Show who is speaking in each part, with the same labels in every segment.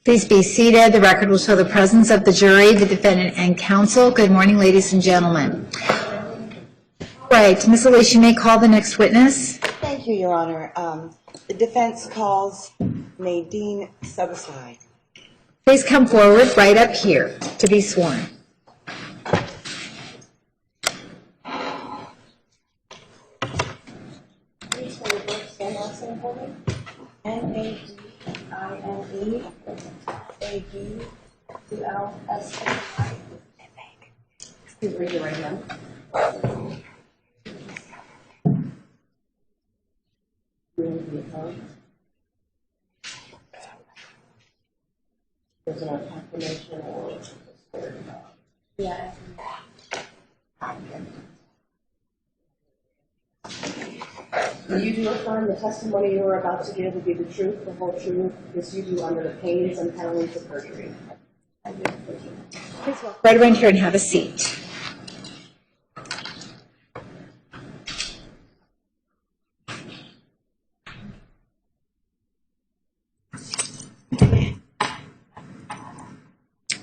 Speaker 1: Please be seated. The record will show the presence of the jury, the defendant, and counsel. Good morning, ladies and gentlemen. All right, Ms. Elise, you may call the next witness.
Speaker 2: Thank you, Your Honor. The defense calls Nadine Sabulsky.
Speaker 1: Please come forward right up here to be sworn.
Speaker 2: Please hold your birth and last name for me. Nadine-Sabulsky. Please raise your right hand. There's no confirmation or yeah. You do affirm the testimony you are about to give will be the truth, the whole truth, this you do under the pains and penalties of perjury. I do.
Speaker 1: Please walk right around here and have a seat.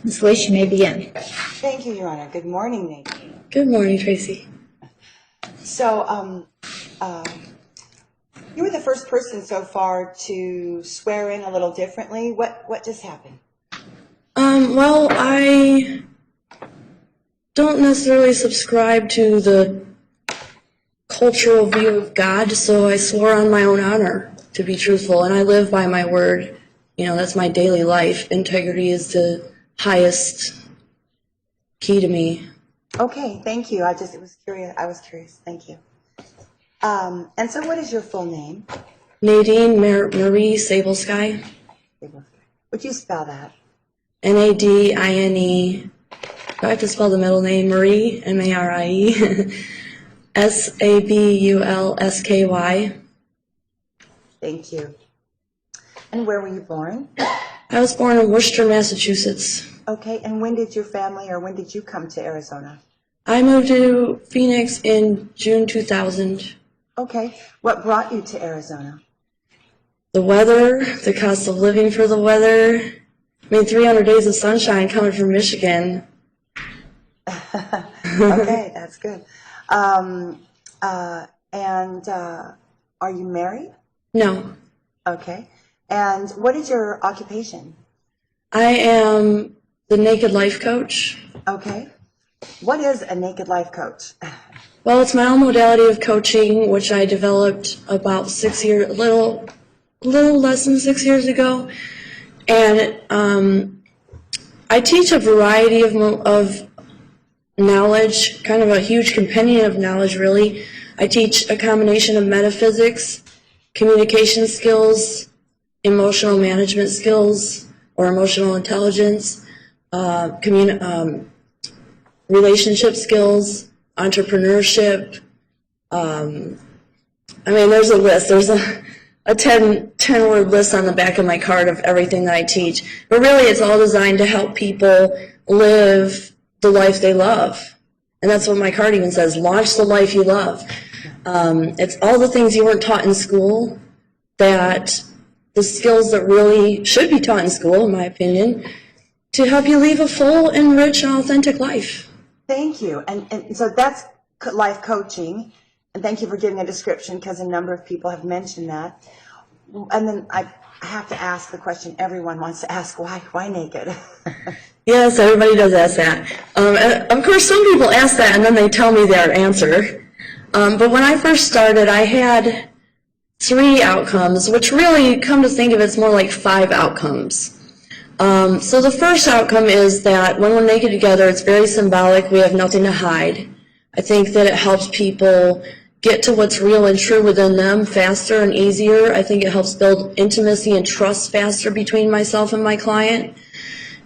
Speaker 1: Ms. Elise, you may begin.
Speaker 2: Thank you, Your Honor. Good morning, Nadine.
Speaker 3: Good morning, Tracy.
Speaker 2: So, you were the first person so far to swear in a little differently. What just happened?
Speaker 3: Well, I don't necessarily subscribe to the cultural view of God, so I swore on my own honor to be truthful, and I live by my word. You know, that's my daily life. Integrity is the highest key to me.
Speaker 2: Okay, thank you. I was curious. Thank you. And so what is your full name?
Speaker 3: Nadine Marie Sabulsky.
Speaker 2: Would you spell that?
Speaker 3: Nadine. Do I have to spell the middle name? Marie, Marie, Sabulsky.
Speaker 2: Thank you. And where were you born?
Speaker 3: I was born in Worcester, Massachusetts.
Speaker 2: Okay, and when did you come to Arizona?
Speaker 3: I moved to Phoenix in June 2000.
Speaker 2: Okay, what brought you to Arizona?
Speaker 3: The weather, the cost of living for the weather. I mean, 300 days of sunshine coming from Michigan.
Speaker 2: Okay, that's good. And are you married?
Speaker 3: No.
Speaker 2: Okay. And what is your occupation?
Speaker 3: I am the Naked Life Coach.
Speaker 2: Okay. What is a Naked Life Coach?
Speaker 3: Well, it's my own modality of coaching, which I developed about 6 years, a little less than 6 years ago. And I teach a variety of knowledge, kind of a huge compendium of knowledge, really. I teach a combination of metaphysics, communication skills, emotional management skills, or emotional intelligence, relationship skills, entrepreneurship. I mean, there's a list. There's a 10-word list on the back of my card of everything that I teach. But really, it's all designed to help people live the life they love. And that's what my card even says, launch the life you love. It's all the things you weren't taught in school, that the skills that really should be taught in school, in my opinion, to help you live a full and rich and authentic life.
Speaker 2: Thank you. And so that's life coaching. And thank you for giving a description, because a number of people have mentioned that. And then I have to ask the question everyone wants to ask, why naked?
Speaker 3: Yes, everybody does ask that. And of course, some people ask that and then they tell me their answer. But when I first started, I had 3 outcomes, which really, come to think of it, it's more like 5 outcomes. So the first outcome is that when we're naked together, it's very symbolic. We have nothing to hide. I think that it helps people get to what's real and true within them faster and easier. I think it helps build intimacy and trust faster between myself and my client.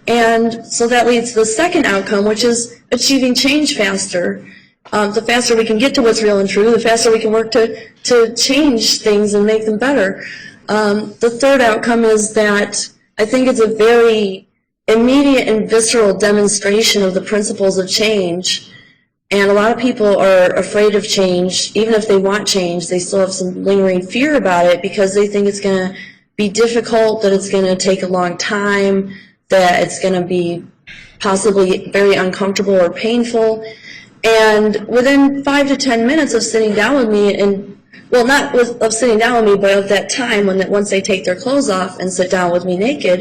Speaker 3: And so that leads to the second outcome, which is achieving change faster. The faster we can get to what's real and true, the faster we can work to change things and make them better. The third outcome is that I think it's a very immediate and visceral demonstration of the principles of change. And a lot of people are afraid of change. Even if they want change, they still have some lingering fear about it because they think it's going to be difficult, that it's going to take a long time, that it's going to be possibly very uncomfortable or painful. And within 5 to 10 minutes of sitting down with me, and well, not of sitting down with me, but of that time once they take their clothes off and sit down with me naked,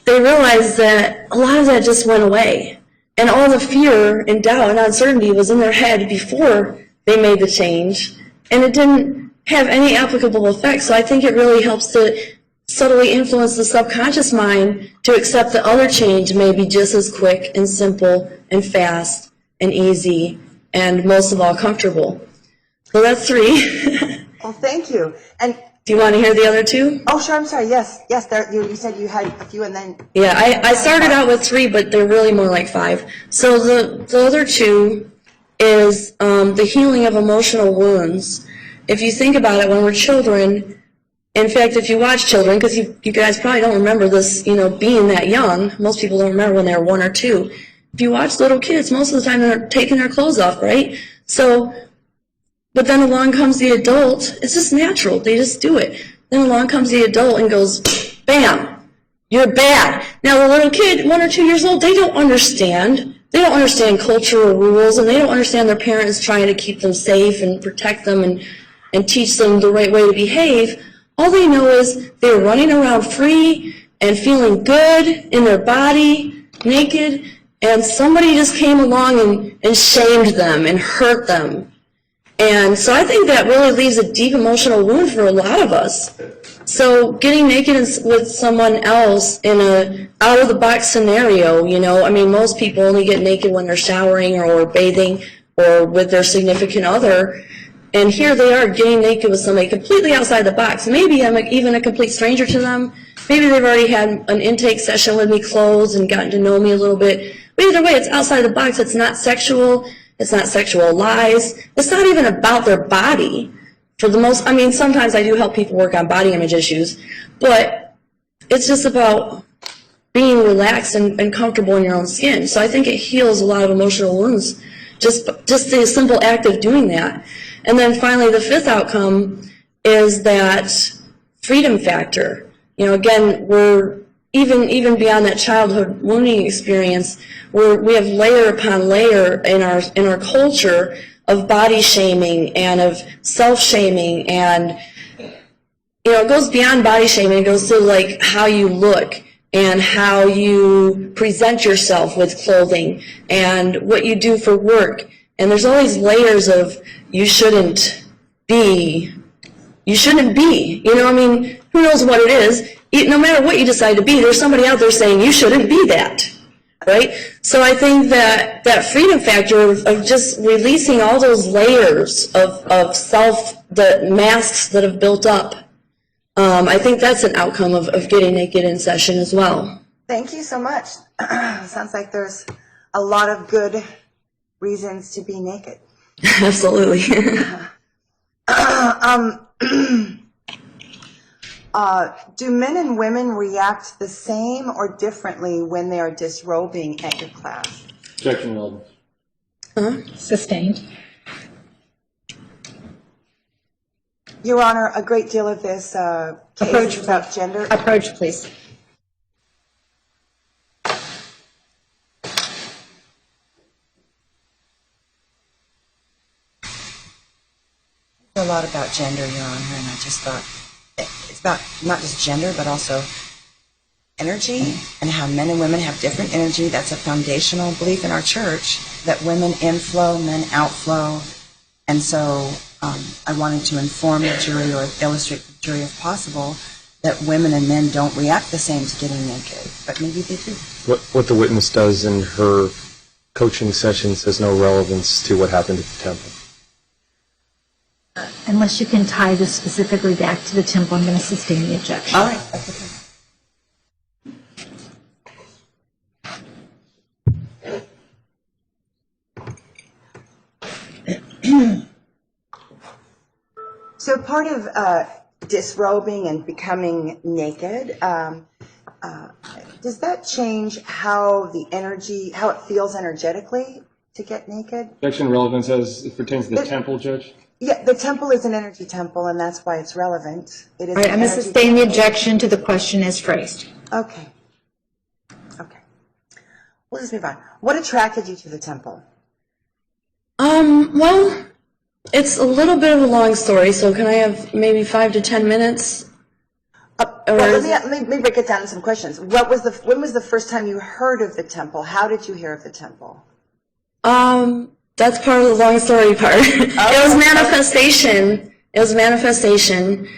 Speaker 3: they realized that a lot of that just went away. And all the fear and doubt and uncertainty was in their head before they made the change, and it didn't have any applicable effect. So I think it really helps to subtly influence the subconscious mind to accept that other change may be just as quick and simple and fast and easy and most of all comfortable. So that's 3.
Speaker 2: Well, thank you. And
Speaker 3: Do you want to hear the other 2?
Speaker 2: oh, sure. I'm sorry. Yes, yes. There, you said you had a few, and then
Speaker 3: Yeah, I started out with 3, but they're really more like 5. So the other 2 is the healing of emotional wounds. If you think about it, when we're children, in fact, if you watch children, because you guys probably don't remember this, being that young. Most people don't remember when they were 1 or 2. If you watch little kids, most of the time they're taking their clothes off, right? So, but then along comes the adult. It's just natural. They just do it. Then along comes the adult and goes, bam, you're bad. Now the little kid, 1 or 2 years old, they don't understand. They don't understand cultural rules, and they don't understand their parents trying to keep them safe and protect them and teach them the right way to behave. All they know is they're running around free and feeling good in their body, naked, and somebody just came along and shamed them and hurt them. And so I think that really leaves a deep emotional wound for a lot of us. So getting naked with someone else in a out-of-the-box scenario, most people only get naked when they're showering or bathing or with their significant other. And here they are getting naked with somebody completely outside the box. Maybe I'm even a complete stranger to them. Maybe they've already had an intake session with me clothed and gotten to know me a little bit. But either way, it's outside the box. It's not sexual. It's not sexual lies. It's not even about their body. For the most, sometimes I do help people work on body image issues, but it's just about being relaxed and comfortable in your own skin. So I think it heals a lot of emotional wounds, just the simple act of doing that. And then finally, the 5th outcome is that freedom factor. Again, we're even beyond that childhood wounding experience, we have layer upon layer in our culture of body shaming and of self-shaming, and it goes beyond body shaming. It goes to like how you look and how you present yourself with clothing and what you do for work. And there's all these layers of you shouldn't be. Who knows what it is? No matter what you decide to be, there's somebody out there saying you shouldn't be that. Right? So I think that freedom factor of just releasing all those layers of self, the masks that have built up, I think that's an outcome of getting naked in session as well.
Speaker 2: thank you so much. Sounds like there's a lot of good reasons to be naked.
Speaker 3: Absolutely.
Speaker 2: Do men and women react the same or differently when they are disrobing at your class?
Speaker 4: Objection, Your Honor.
Speaker 1: Sustained.
Speaker 2: Your Honor, a great deal of this case is about gender.
Speaker 1: Approach, please.
Speaker 2: A lot about gender, Your Honor, and I just thought it's about not just gender, but also energy and how men and women have different energy. That's a foundational belief in our church, that women inflow, men outflow. And so I wanted to inform the jury or illustrate the jury if possible that women and men don't react the same to getting naked, but maybe they do.
Speaker 4: What the witness does in her coaching sessions has no relevance to what happened at the temple.
Speaker 1: Unless you can tie this specifically back to the temple, I'm going to sustain the objection.
Speaker 2: All right, that's okay. So part of disrobing and becoming naked, does that change how it feels energetically to get naked?
Speaker 4: Objection, relevance as it pertains to the temple, Judge.
Speaker 2: Yeah, the temple is an energy temple, and that's why it's relevant. It is
Speaker 1: All right,
Speaker 2: an
Speaker 1: I'm going to
Speaker 2: energy
Speaker 1: sustain the
Speaker 2: temple.
Speaker 1: objection to the question as phrased.
Speaker 2: Okay. Okay. We'll just move on. What attracted you to the temple?
Speaker 3: Well, it's a little bit of a long story, so can I have maybe 5 to 10 minutes?
Speaker 2: Well, let me break it down into some questions. When was the first time you heard of the temple? How did you hear of the temple?
Speaker 3: That's part of the long story part. It was manifestation. It was manifestation,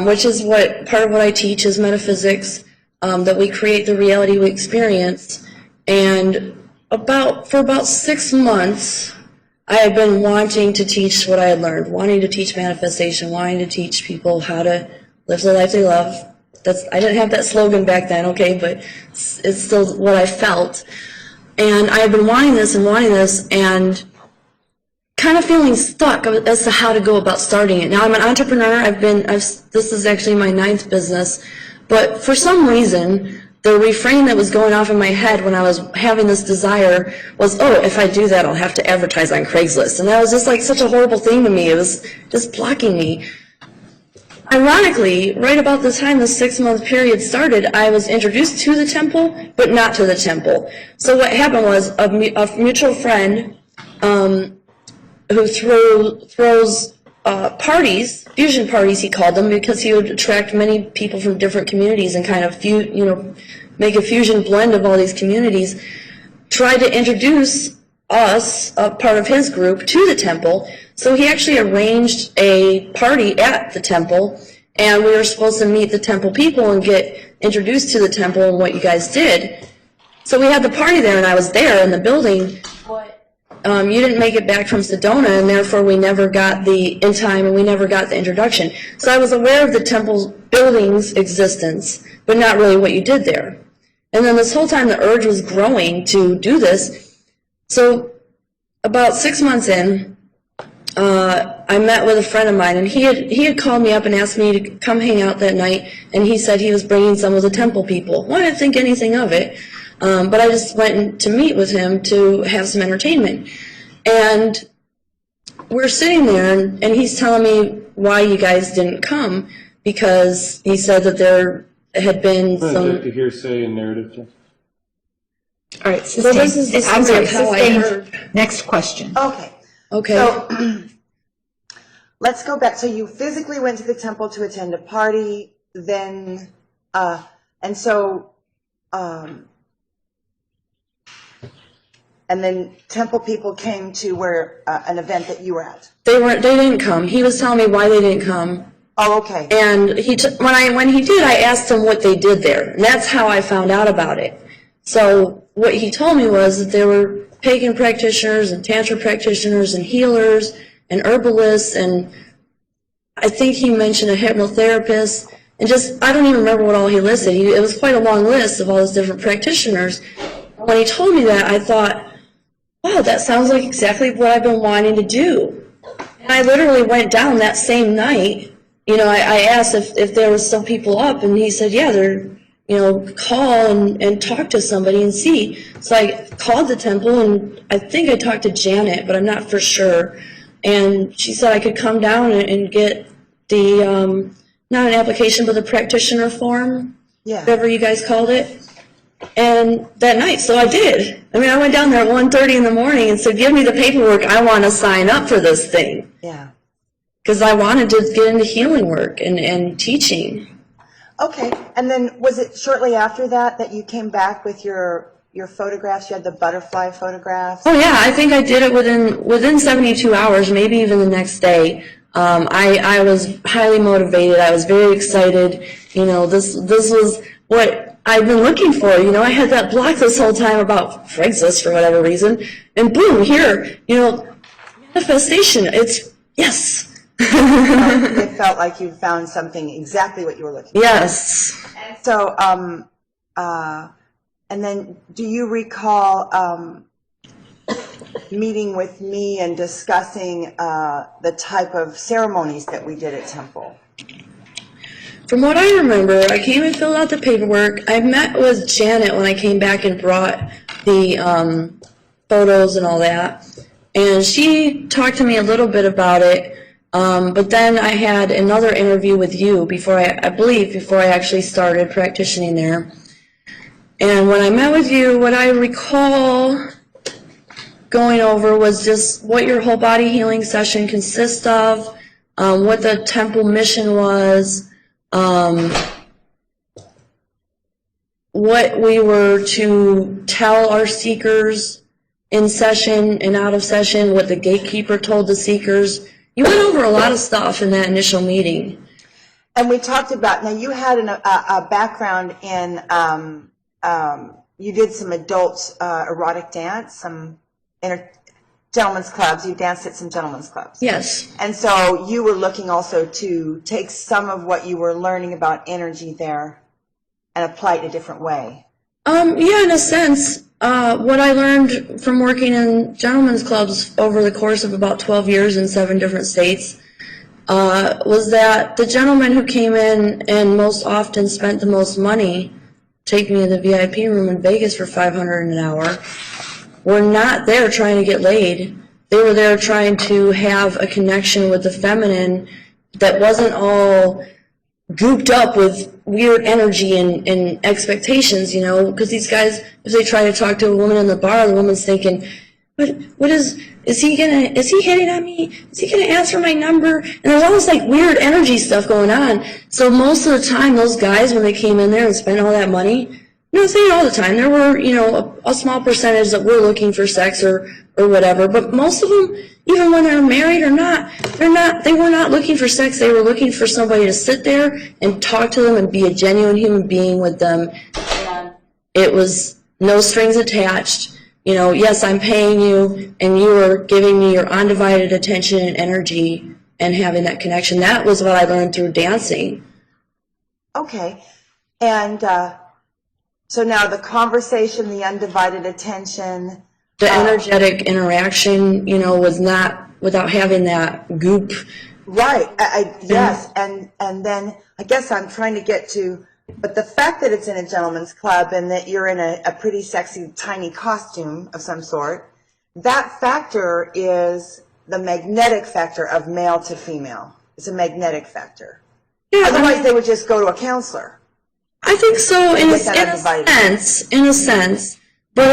Speaker 3: which is part of what I teach is metaphysics, that we create the reality we experience. And for about 6 months, I had been wanting to teach what I had learned, wanting to teach manifestation, wanting to teach people how to live the life they love. I didn't have that slogan back then, okay, but it's still what I felt. And I had been wanting this, and kind of feeling stuck as to how to go about starting it. Now I'm an entrepreneur. This is actually my 9th business, but for some reason, the refrain that was going off in my head when I was having this desire was, oh, if I do that, I'll have to advertise on Craigslist. And that was just like such a horrible thing to me. It was just blocking me. Ironically, right about the time the 6-month period started, I was introduced to the temple, but not to the temple. So what happened was a mutual friend who throws parties, fusion parties he called them, because he would attract many people from different communities and kind of make a fusion blend of all these communities, tried to introduce us, a part of his group, to the temple. So he actually arranged a party at the temple, and we were supposed to meet the temple people and get introduced to the temple and what you guys did. So we had the party there, and I was there in the building, but you didn't make it back from Sedona, and therefore we never got in time, and we never got the introduction. So I was aware of the temple building's existence, but not really what you did there. And then this whole time the urge was growing to do this. So about 6 months in, I met with a friend of mine, and he had called me up and asked me to come hang out that night, and he said he was bringing some of the temple people. Well, I didn't think anything of it, but I just went to meet with him to have some entertainment. And we're sitting there, and he's telling me why you guys didn't come, because he said that there had been some...
Speaker 5: The hearsay and narrative, Jeff.
Speaker 1: All right,
Speaker 3: Well, this is the
Speaker 1: I'm sorry,
Speaker 3: summary of how I
Speaker 1: sustained.
Speaker 3: heard.
Speaker 1: Next question.
Speaker 2: Okay.
Speaker 3: Okay.
Speaker 2: So let's go back. So you physically went to the temple to attend a party, then, and then temple people came to where an event that you were at.
Speaker 3: They didn't come. He was telling me why they didn't come.
Speaker 2: Oh, okay.
Speaker 3: And when he did, I asked him what they did there. And that's how I found out about it. So what he told me was that there were pagan practitioners and Tantra practitioners and healers and herbalists, and I think he mentioned a hypnotherapist, and I don't even remember what all he listed. It was quite a long list of all those different practitioners. When he told me that, I thought, wow, that sounds like exactly what I've been wanting to do. And I literally went down that same night. I asked if there was some people up, and he said, yeah, call and talk to somebody and see. So I called the temple, and I think I talked to Janet, but I'm not for sure. And she said I could come down and get the, not an application, but the practitioner form, whatever you guys called it. And that night, so I did. I went down there at 1:30 in the morning and said, give me the paperwork. I want to sign up for this thing.
Speaker 2: Yeah.
Speaker 3: Because I wanted to get into healing work and teaching.
Speaker 2: Okay. And then was it shortly after that you came back with your photographs? You had the butterfly photographs?
Speaker 3: Oh, yeah. I think I did it within 72 hours, maybe even the next day. I was highly motivated. I was very excited. This was what I've been looking for. I had that block this whole time about Craigslist for whatever reason. And boom, here, manifestation. It's, yes.
Speaker 2: It felt like you found something exactly what you were looking for.
Speaker 3: Yes.
Speaker 2: And so, and then do you recall meeting with me and discussing the type of ceremonies that we did at temple?
Speaker 3: From what I remember, I came and filled out the paperwork. I met with Janet when I came back and brought the photos and all that. And she talked to me a little bit about it. But then I had another interview with you before I believe before I actually started practicing there. And when I met with you, what I recall going over was just what your whole body healing session consists of, what the temple mission was, what we were to tell our seekers in session and out of session, what the gatekeeper told the seekers. You went over a lot of stuff in that initial meeting.
Speaker 2: And we talked about, now you had a background in, you did some adult erotic dance, some gentlemen's clubs. You danced at some gentlemen's clubs.
Speaker 3: Yes.
Speaker 2: And so you were looking also to take some of what you were learning about energy there and apply it in a different way.
Speaker 3: Yeah, in a sense. What I learned from working in gentlemen's clubs over the course of about 12 years in 7 different states was that the gentlemen who came in and most often spent the most money, take me to the VIP room in Vegas for $500 an hour, were not there trying to get laid. They were there trying to have a connection with the feminine that wasn't all gooped up with weird energy and expectations, you know, because these guys, if they try to talk to a woman in the bar, the woman's thinking, what is he hitting on me? Is he gonna answer my number? And there's all this like weird energy stuff going on. So most of the time, those guys, when they came in there and spent all that money, not saying all the time, there were, you know, a small percentage that were looking for sex or whatever, but most of them, even when they're married or not, they were not looking for sex. They were looking for somebody to sit there and talk to them and be a genuine human being with them. And it was no strings attached. You know, yes, I'm paying you, and you are giving me your undivided attention and energy and having that connection. That was what I learned through dancing.
Speaker 2: Okay. And so now the conversation, the undivided attention,
Speaker 3: the energetic interaction, you know, was not without having that goop.
Speaker 2: right. Yes. And then I guess I'm trying to get to, but the fact that it's in a gentleman's club and that you're in a pretty sexy, tiny costume of some sort, that factor is the magnetic factor of male to female. It's a magnetic factor.
Speaker 3: Yeah,
Speaker 2: Otherwise, they would just go to a counselor.
Speaker 3: I think so in a sense. But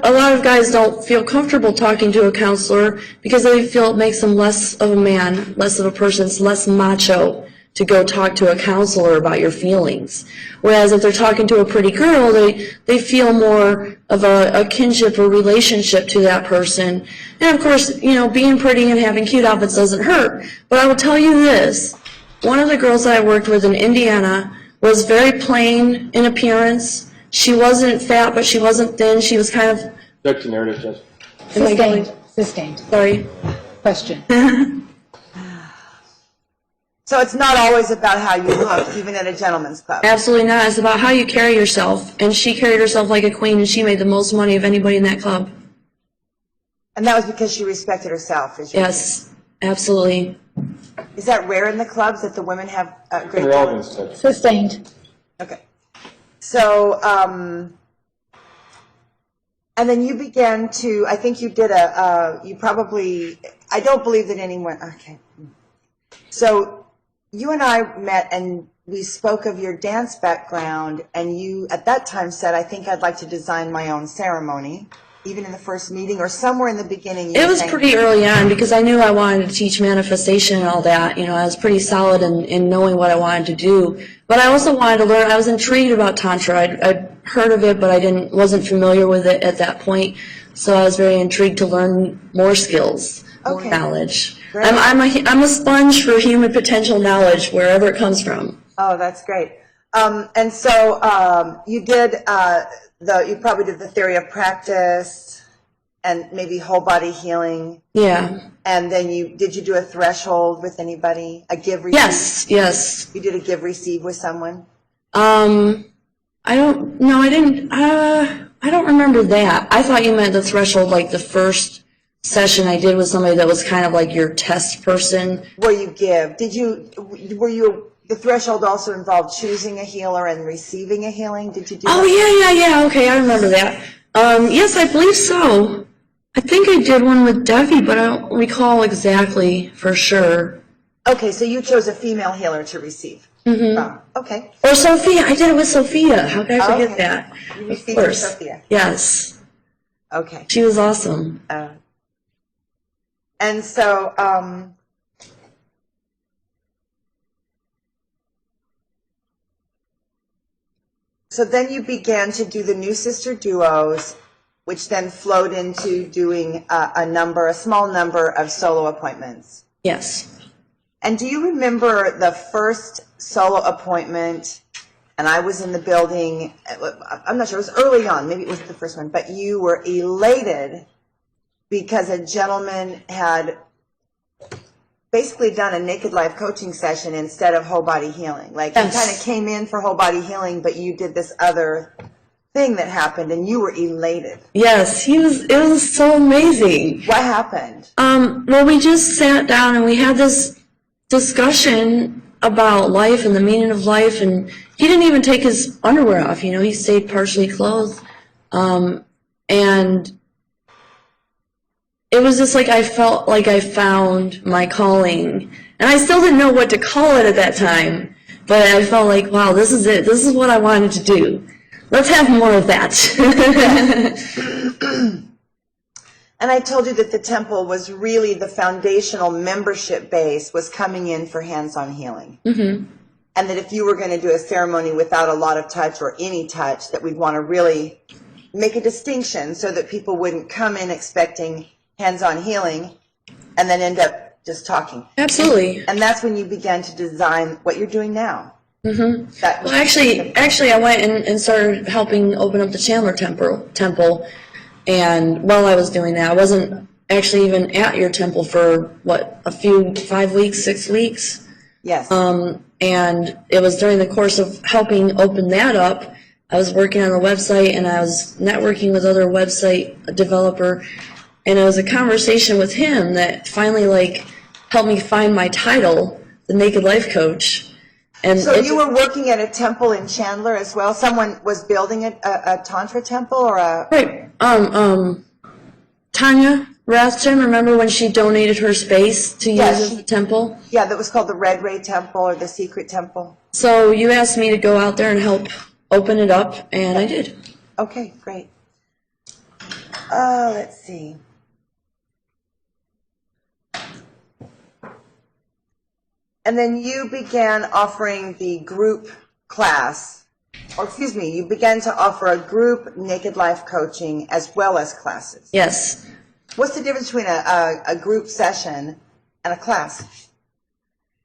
Speaker 3: a lot of guys don't feel comfortable talking to a counselor because they feel it makes them less of a man, less of a person, it's less macho to go talk to a counselor about your feelings. Whereas if they're talking to a pretty girl, they feel more of a kinship or relationship to that person. And of course, you know, being pretty and having cute outfits doesn't hurt. But I will tell you this, one of the girls that I worked with in Indiana was very plain in appearance. She wasn't fat, but she wasn't thin. She was kind of...
Speaker 4: Back to narrative, Jess.
Speaker 1: Sustained.
Speaker 3: Sorry.
Speaker 1: Question.
Speaker 2: So it's not always about how you look, even at a gentleman's club.
Speaker 3: Absolutely not. It's about how you carry yourself. And she carried herself like a queen, and she made the most money of anybody in that club.
Speaker 2: And that was because she respected herself.
Speaker 3: Yes, absolutely.
Speaker 2: Is that rare in the clubs that the women have great
Speaker 4: Relevance touch.
Speaker 1: Sustained.
Speaker 2: Okay. So, and then you began to, I think you did you probably, I don't believe that anyone, okay. So you and I met and we spoke of your dance background, and you at that time said, I think I'd like to design my own ceremony, even in the first meeting or somewhere in the beginning.
Speaker 3: It was pretty early on because I knew I wanted to teach manifestation and all that. You know, I was pretty solid in knowing what I wanted to do. But I also wanted to learn. I was intrigued about Tantra. I'd heard of it, but I wasn't familiar with it at that point. So I was very intrigued to learn more skills, more knowledge.
Speaker 2: Great.
Speaker 3: I'm a sponge for human potential knowledge wherever it comes from.
Speaker 2: Oh, that's great. And so you did you probably did the theory of practice and maybe whole body healing.
Speaker 3: Yeah.
Speaker 2: And then did you do a threshold with anybody? A give receive?
Speaker 3: Yes.
Speaker 2: You did a give receive with someone?
Speaker 3: I don't remember that. I thought you meant the threshold, like the first session I did with somebody that was kind of like your test person.
Speaker 2: Where you give. The threshold also involved choosing a healer and receiving a healing? Did you do that?
Speaker 3: Oh, yeah, okay, I remember that. Yes, I believe so. I think I did one with Debbie, but I don't recall exactly for sure.
Speaker 2: Okay, so you chose a female healer to receive from. Okay.
Speaker 3: Or Sophia. I did it with Sophia. How could I forget
Speaker 2: Okay.
Speaker 3: that?
Speaker 2: You
Speaker 3: Of
Speaker 2: received from
Speaker 3: course.
Speaker 2: Sophia.
Speaker 3: Yes.
Speaker 2: Okay.
Speaker 3: She was awesome.
Speaker 2: And so, so then you began to do the New Sister duos, which then flowed into doing a small number of solo appointments.
Speaker 3: Yes.
Speaker 2: And do you remember the first solo appointment? And I was in the building, I'm not sure, it was early on, maybe it was the first one, but you were elated because a gentleman had basically done a naked life coaching session instead of whole body healing. Like,
Speaker 3: Yes.
Speaker 2: he kind of came in for whole body healing, but you did this other thing that happened, and you were elated.
Speaker 3: Yes, it was so amazing.
Speaker 2: What happened?
Speaker 3: Well, we just sat down and we had this discussion about life and the meaning of life, and he didn't even take his underwear off, he stayed partially clothed. And it was just like I felt like I found my calling. And I still didn't know what to call it at that time, but I felt like, wow, this is it. This is what I wanted to do. Let's have more of that.
Speaker 2: And I told you that the temple was really the foundational membership base was coming in for hands-on healing. Mm-hmm. And that if you were going to do a ceremony without a lot of touch or any touch, that we'd want to really make a distinction so that people wouldn't come in expecting hands-on healing and then end up just talking.
Speaker 3: Absolutely.
Speaker 2: And that's when you began to design what you're doing now.
Speaker 3: Mm-hmm. Well, actually, I went and started helping open up the Chandler temple. And while I was doing that, I wasn't actually even at your temple for, 5 weeks, 6 weeks?
Speaker 2: Yes.
Speaker 3: And it was during the course of helping open that up, I was working on the website and I was networking with other website developer. And it was a conversation with him that finally, helped me find my title, the Naked Life Coach. And
Speaker 2: so you were working at a temple in Chandler as well? Someone was building a Tantra temple or a...
Speaker 3: Right. Tanya Rathjen, remember when she donated her space to use as a temple?
Speaker 2: Yeah, that was called the Red Ray Temple or the Secret Temple.
Speaker 3: So you asked me to go out there and help open it up, and I did.
Speaker 2: Okay, great. Let's see. And then you began offering the group class, you began to offer a group Naked Life coaching as well as classes.
Speaker 3: Yes.
Speaker 2: What's the difference between a group session and a class?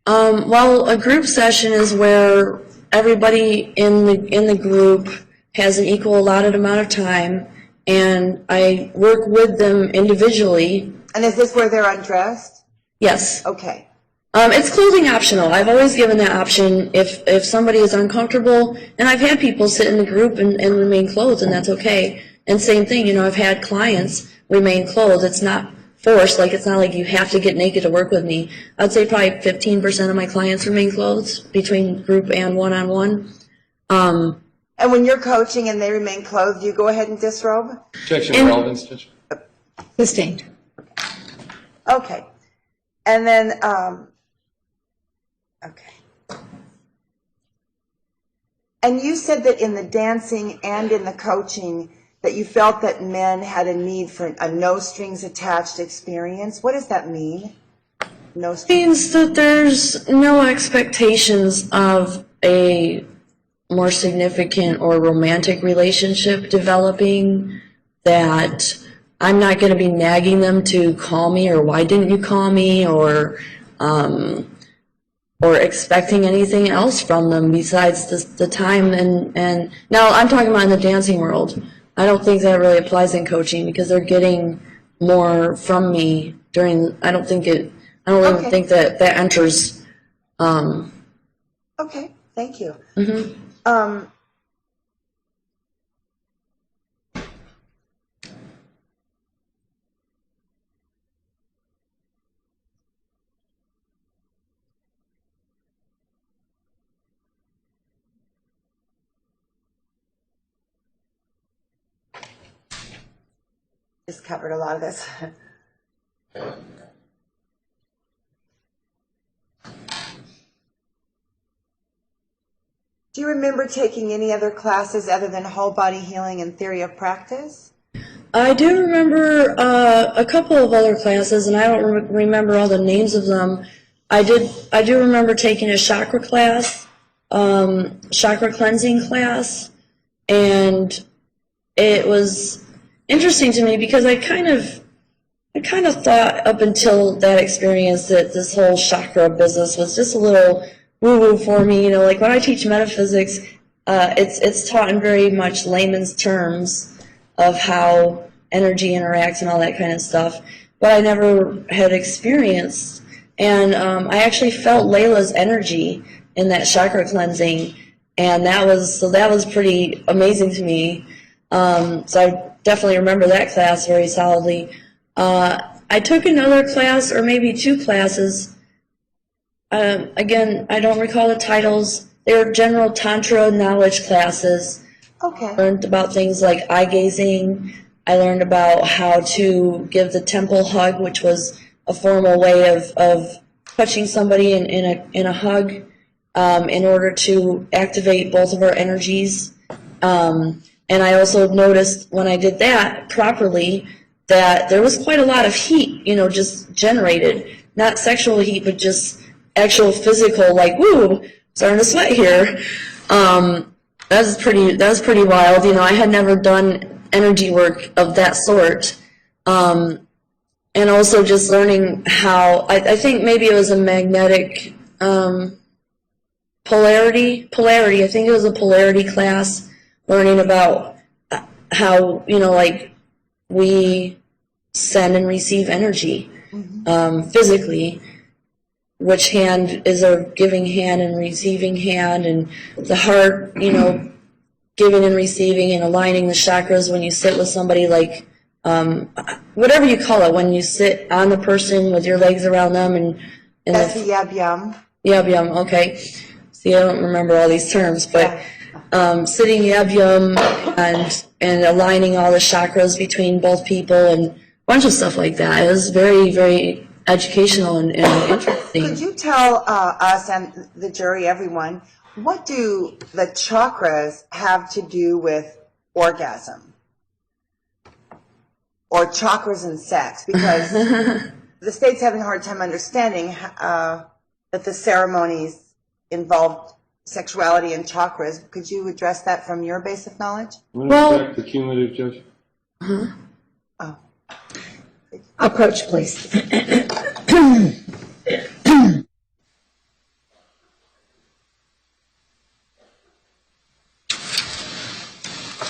Speaker 3: Well, a group session is where everybody in the group has an equal allotted amount of time, and I work with them individually.
Speaker 2: And is this where they're undressed?
Speaker 3: Yes.
Speaker 2: Okay.
Speaker 3: It's clothing optional. I've always given that option if somebody is uncomfortable, and I've had people sit in the group and remain clothed, and that's okay. And same thing, I've had clients remain clothed. It's not forced, it's not like you have to get naked to work with me. I'd say probably 15% of my clients remain clothed between group and one-on-one.
Speaker 2: And when you're coaching and they remain clothed, you go ahead and disrobe?
Speaker 4: Objection, relevance, Judge.
Speaker 1: Sustained.
Speaker 2: Okay. And then, okay. And you said that in the dancing and in the coaching that you felt that men had a need for a no strings attached experience. What does that mean? No strings.
Speaker 3: It means that there's no expectations of a more significant or romantic relationship developing, that I'm not going to be nagging them to call me or why didn't you call me or expecting anything else from them besides the time. And now I'm talking about in the dancing world. I don't think that really applies in coaching because they're getting more from me I don't even think that enters.
Speaker 2: Okay, thank you.
Speaker 3: Mm-hmm.
Speaker 2: Just covered a lot of this. Do you remember taking any other classes other than whole body healing and theory of practice?
Speaker 3: I do remember a couple of other classes, and I don't remember all the names of them. I do remember taking a chakra class, chakra cleansing class, and it was interesting to me because I kind of thought up until that experience that this whole chakra business was just a little woo-woo for me. You know, like when I teach metaphysics, it's taught in very much layman's terms of how energy interacts and all that kind of stuff, but I never had experienced. And I actually felt Layla's energy in that chakra cleansing, and that was pretty amazing to me. So I definitely remember that class very solidly. I took another class, or maybe two classes. Again, I don't recall the titles. They were general Tantra knowledge classes.
Speaker 2: Okay.
Speaker 3: I learned about things like eye gazing. I learned about how to give the temple hug, which was a formal way of touching somebody in a hug in order to activate both of our energies. And I also noticed when I did that properly that there was quite a lot of heat, you know, just generated. Not sexual heat, but just actual physical, like, woo, starting to sweat here. That was pretty wild. You know, I had never done energy work of that sort. And also just learning how, I think maybe it was a magnetic polarity. I think it was a polarity class, learning about how, you know, like we send and receive energy physically. Which hand is a giving hand and receiving hand, and the heart, you know, giving and receiving and aligning the chakras when you sit with somebody, like whatever you call it, when you sit on the person with your legs around them and
Speaker 2: That's the yab yum.
Speaker 3: Yab yum, okay. See, I don't remember all these terms, but sitting yab yum and aligning all the chakras between both people and a bunch of stuff like that. It was very, very educational and interesting.
Speaker 2: Could you tell us and the jury, everyone, what do the chakras have to do with orgasm? Or chakras and sex? Because the state's having a hard time understanding that the ceremonies involved sexuality and chakras. Could you address that from your base of knowledge?
Speaker 5: Well, the cumulative, Judge.
Speaker 2: Oh.
Speaker 1: Approach, please.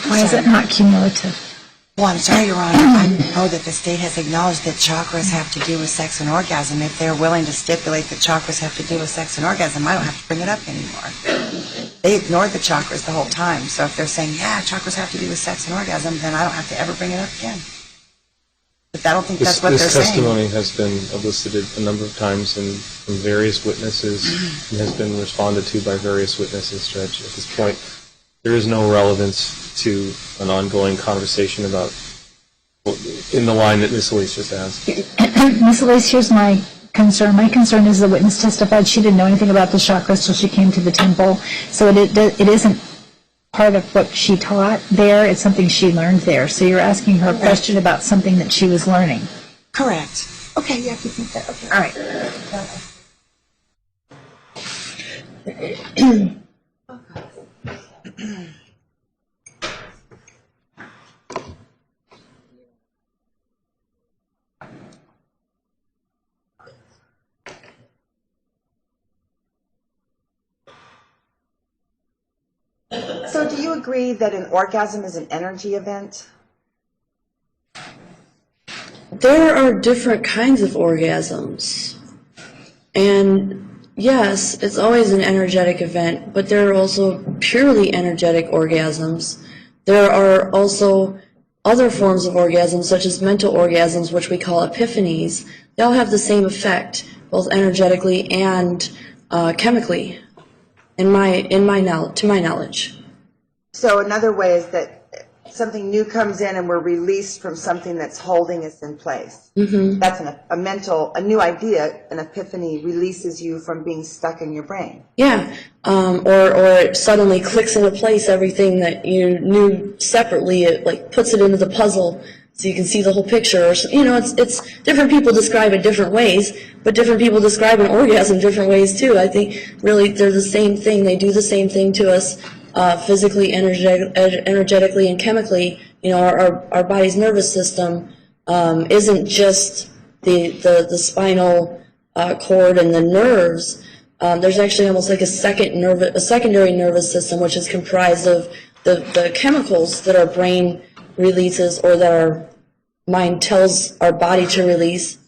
Speaker 1: Why is it not cumulative?
Speaker 6: Well, I'm sorry, Your Honor. I know that the state has acknowledged that chakras have to do with sex and orgasm. If they're willing to stipulate that chakras have to do with sex and orgasm, I don't have to bring it up anymore. They ignored the chakras the whole time. So if they're saying, yeah, chakras have to do with sex and orgasm, then I don't have to ever bring it up again. But I don't think that's what they're
Speaker 4: This
Speaker 6: saying.
Speaker 4: testimony has been elicited a number of times from various witnesses and has been responded to by various witnesses, Judge. At this point, there is no relevance to an ongoing conversation about, in the line that Ms. Elise just asked.
Speaker 1: Ms. Elise, here's my concern. My concern is the witness testified she didn't know anything about the chakras till she came to the temple. So it isn't part of what she taught there. It's something she learned there. So you're asking her a question about something that she was learning.
Speaker 6: Correct. Okay, yeah, if you think that. Okay.
Speaker 1: All right.
Speaker 2: So do you agree that an orgasm is an energy event?
Speaker 3: There are different kinds of orgasms. And yes, it's always an energetic event, but there are also purely energetic orgasms. There are also other forms of orgasms, such as mental orgasms, which we call epiphanies. They all have the same effect, both energetically and chemically, to my knowledge.
Speaker 2: So another way is that something new comes in and we're released from something that's holding us in place. Mm-hmm. That's a new idea. An epiphany releases you from being stuck in your brain.
Speaker 3: Yeah, or it suddenly clicks into place everything that you knew separately. It like puts it into the puzzle so you can see the whole picture. Or, it's different people describe it different ways, but different people describe an orgasm different ways too. I think really they're the same thing. They do the same thing to us physically, energetically, and chemically. Our body's nervous system isn't just the spinal cord and the nerves. There's actually almost like a secondary nervous system, which is comprised of the chemicals that our brain releases or that our mind tells our body to release.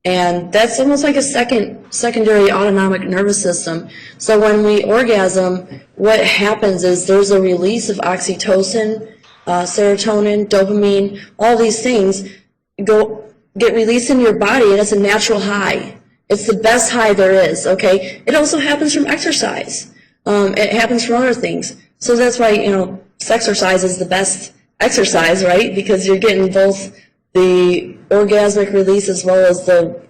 Speaker 3: And that's almost like a secondary autonomic nervous system. So when we orgasm, what happens is there's a release of oxytocin, serotonin, dopamine, all these things get released in your body, and it's a natural high. It's the best high there is, okay? It also happens from exercise. It happens from other things. So that's why, sexercise is the best exercise, right? Because you're getting both the orgasmic release as well as the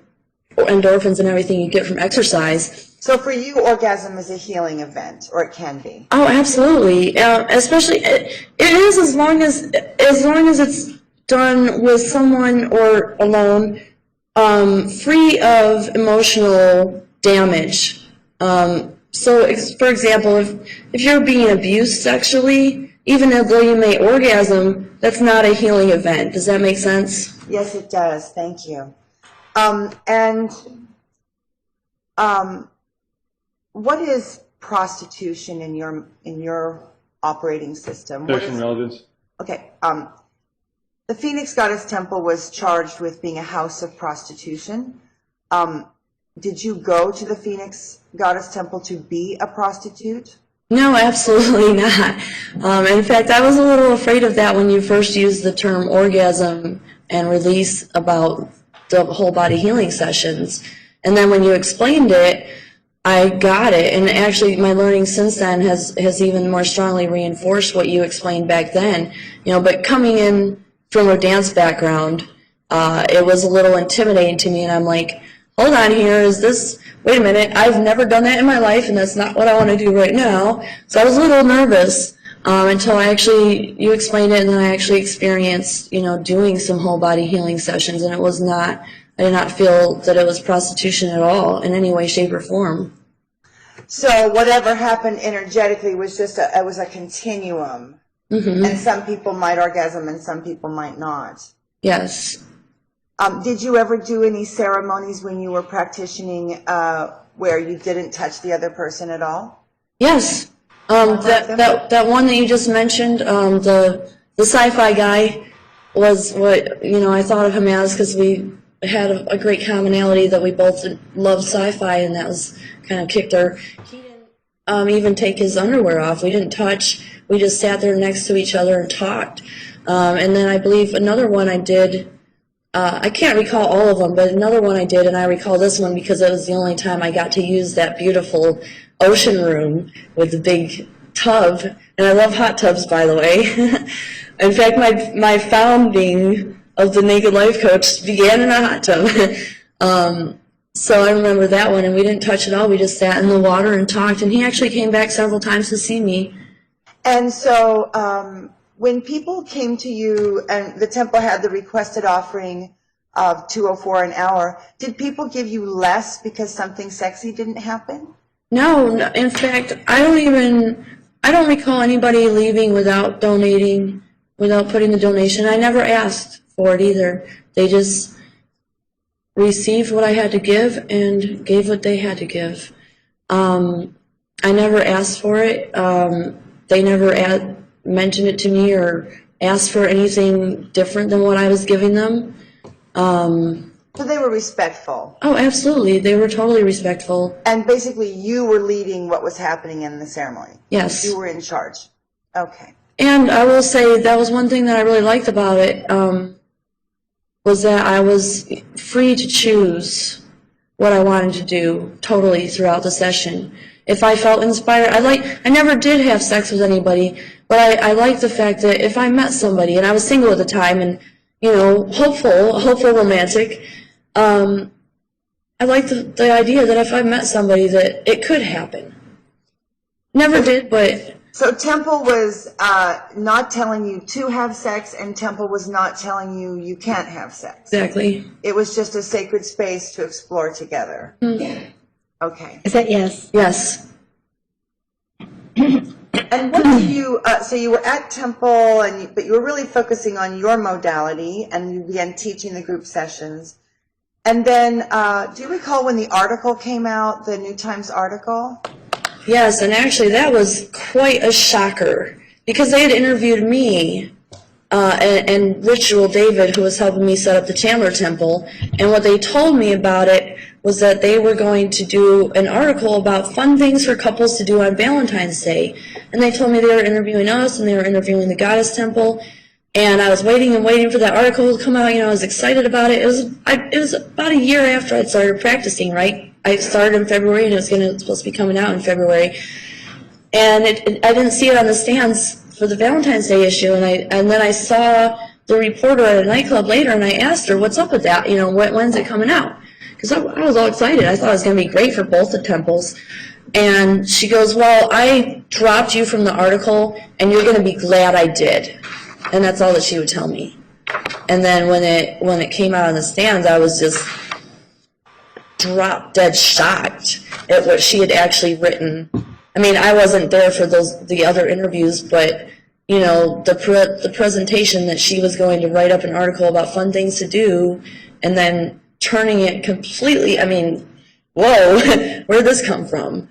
Speaker 3: endorphins and everything you get from exercise.
Speaker 2: So for you, orgasm is a healing event, or it can be.
Speaker 3: Oh, absolutely. Especially, it is as long as it's done with someone or alone, free of emotional damage. So, for example, if you're being abused sexually, even though you may orgasm, that's not a healing event. Does that make sense?
Speaker 2: Yes, it does. Thank you. What is prostitution in your operating system?
Speaker 5: Objection, relevance.
Speaker 2: Okay. The Phoenix Goddess Temple was charged with being a house of prostitution. Did you go to the Phoenix Goddess Temple to be a prostitute?
Speaker 3: No, absolutely not. In fact, I was a little afraid of that when you first used the term orgasm and release about the whole body healing sessions. And then when you explained it, I got it. And actually, my learning since then has even more strongly reinforced what you explained back then. But coming in from a dance background, it was a little intimidating to me. And I'm like, hold on here, wait a minute, I've never done that in my life, and that's not what I want to do right now. So I was a little nervous until you explained it, and then I actually experienced, doing some whole body healing sessions, and I did not feel that it was prostitution at all in any way, shape, or form.
Speaker 2: So whatever happened energetically was it was a continuum. Mm-hmm. And some people might orgasm and some people might not.
Speaker 3: Yes.
Speaker 2: Did you ever do any ceremonies when you were practicing where you didn't touch the other person at all?
Speaker 3: Yes. That one that you just mentioned, the sci-fi guy was what, I thought of him as, because we had a great commonality that we both loved sci-fi, and that was kind of kicked our... He didn't even take his underwear off. We didn't touch. We just sat there next to each other and talked. And then I believe another one I did... I can't recall all of them, but another one I did, and I recall this one because it was the only time I got to use that beautiful ocean room with the big tub. And I love hot tubs, by the way. In fact, my founding of the Naked Life Coach began in a hot tub. So I remember that one, and we didn't touch at all. We just sat in the water and talked, and he actually came back several times to see me.
Speaker 2: And so... when people came to you and the temple had the requested offering of $204 an hour, did people give you less because something sexy didn't happen?
Speaker 3: No, in fact, I don't recall anybody leaving without donating, without putting the donation. I never asked for it either. They just received what I had to give and gave what they had to give. I never asked for it. They never mentioned it to me or asked for anything different than what I was giving them.
Speaker 2: So they were respectful.
Speaker 3: Oh, absolutely. They were totally respectful.
Speaker 2: And basically you were leading what was happening in the ceremony.
Speaker 3: Yes.
Speaker 2: You were in charge. Okay.
Speaker 3: And I will say that was one thing that I really liked about it, was that I was free to choose what I wanted to do totally throughout the session. If I felt inspired, I never did have sex with anybody, but I liked the fact that if I met somebody, and I was single at the time, and, hopeful romantic, I liked the idea that if I met somebody that it could happen. Never did, but
Speaker 2: So Temple was not telling you to have sex, and Temple was not telling you you can't have sex.
Speaker 3: exactly.
Speaker 2: It was just a sacred space to explore together. Okay.
Speaker 1: Is that yes?
Speaker 3: Yes.
Speaker 2: And what do you, so you were at Temple, but you were really focusing on your modality, and you began teaching the group sessions. And then, do you recall when the article came out, the New Times article?
Speaker 3: Yes, and actually that was quite a shocker because they had interviewed me and Ritual David, who was helping me set up the Chandler Temple, and what they told me about it was that they were going to do an article about fun things for couples to do on Valentine's Day. And they told me they were interviewing us and they were interviewing the Goddess Temple. And I was waiting and waiting for that article to come out. You know, I was excited about it. It was about a year after I'd started practicing, right? I started in February and it was supposed to be coming out in February. And I didn't see it on the stands for the Valentine's Day issue. And then I saw the reporter at a nightclub later and I asked her, what's up with that? You know, when's it coming out? Because I was all excited. I thought it was going to be great for both the temples. And she goes, well, I dropped you from the article, and you're going to be glad I did. And that's all that she would tell me. And then when it came out on the stands, I was just drop dead shocked at what she had actually written. I mean, I wasn't there for the other interviews, but you know, the presentation that she was going to write up an article about fun things to do, and then turning it completely, I mean, whoa, where'd this come from?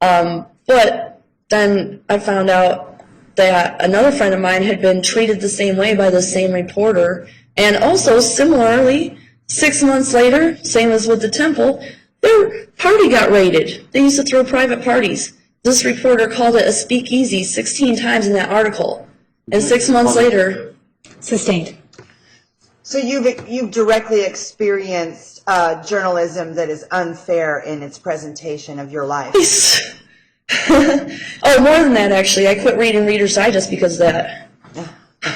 Speaker 3: But then I found out that another friend of mine had been treated the same way by the same reporter, and also similarly, 6 months later, same as with the temple, their party got raided. They used to throw private parties. This reporter called it a speakeasy 16 times in that article, and 6 months later,
Speaker 1: Sustained.
Speaker 2: So you've directly experienced journalism that is unfair in its presentation of your life.
Speaker 3: oh, more than that, actually. I quit reading Reader's Digest because of that.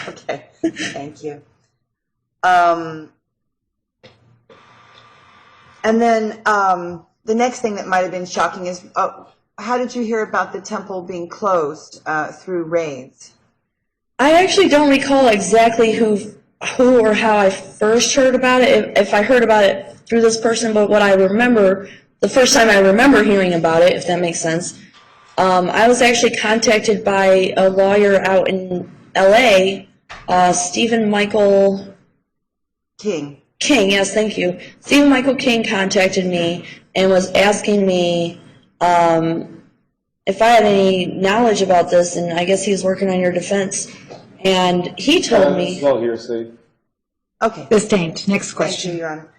Speaker 2: Okay, thank you. And then the next thing that might have been shocking is, how did you hear about the temple being closed through raids?
Speaker 3: I actually don't recall exactly who or how I first heard about it, if I heard about it through this person, but what I remember, the first time I remember hearing about it, if that makes sense, I was actually contacted by a lawyer out in L.A., Stephen Michael
Speaker 2: King,
Speaker 3: yes, thank you. Stephen Michael King contacted me and was asking me if I had any knowledge about this, and I guess he was working on your defense. And he told me...
Speaker 5: It's all hearsay.
Speaker 2: Okay.
Speaker 1: Sustained. Next
Speaker 2: Thank
Speaker 1: question.
Speaker 2: you, Your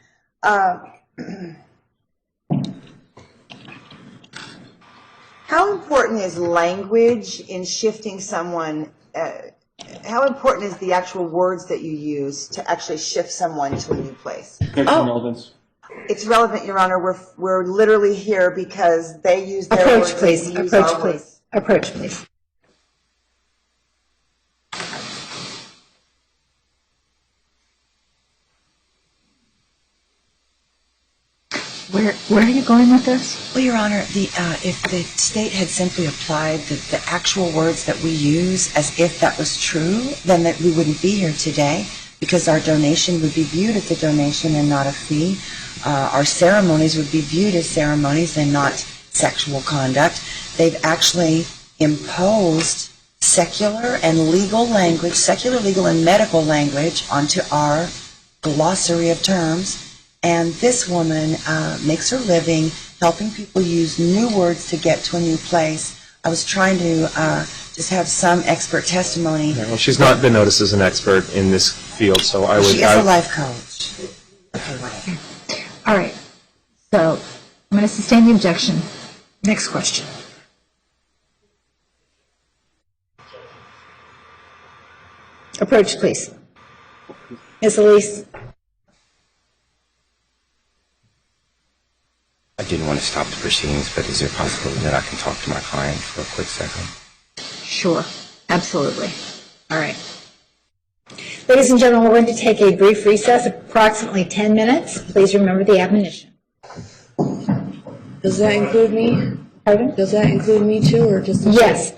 Speaker 2: Honor. How important is language in shifting someone? How important is the actual words that you use to actually shift someone to a new place?
Speaker 5: Relevance.
Speaker 2: It's relevant, Your Honor. We're literally here because they use their
Speaker 1: Approach,
Speaker 2: words.
Speaker 1: please.
Speaker 2: And we use
Speaker 1: Approach,
Speaker 2: our
Speaker 1: please.
Speaker 2: words.
Speaker 1: Approach, please. Where are you going with this?
Speaker 6: Well, Your Honor, if the state had simply applied the actual words that we use as if that was true, then that we wouldn't be here today, because our donation would be viewed as a donation and not a fee. Our ceremonies would be viewed as ceremonies and not sexual conduct. They've actually imposed secular and legal language, secular, legal, and medical language onto our glossary of terms. And this woman makes her living helping people use new words to get to a new place. I was trying to just have some expert testimony.
Speaker 4: Well, she's not been noticed as an expert in this field, so I would...
Speaker 6: She is a life coach. Okay, whatever.
Speaker 1: All right. So I'm going to sustain the objection. Next question. Approach, please. Ms. Elise.
Speaker 7: I didn't want to stop the proceedings, but is there a possibility that I can talk to my client for a quick second?
Speaker 1: Sure. Absolutely. All right. Ladies and gentlemen, we're going to take a brief recess, approximately 10 minutes. Please remember the admonition.
Speaker 3: Does that include me?
Speaker 1: Pardon?
Speaker 3: Does that include me too, or just?
Speaker 1: Yes.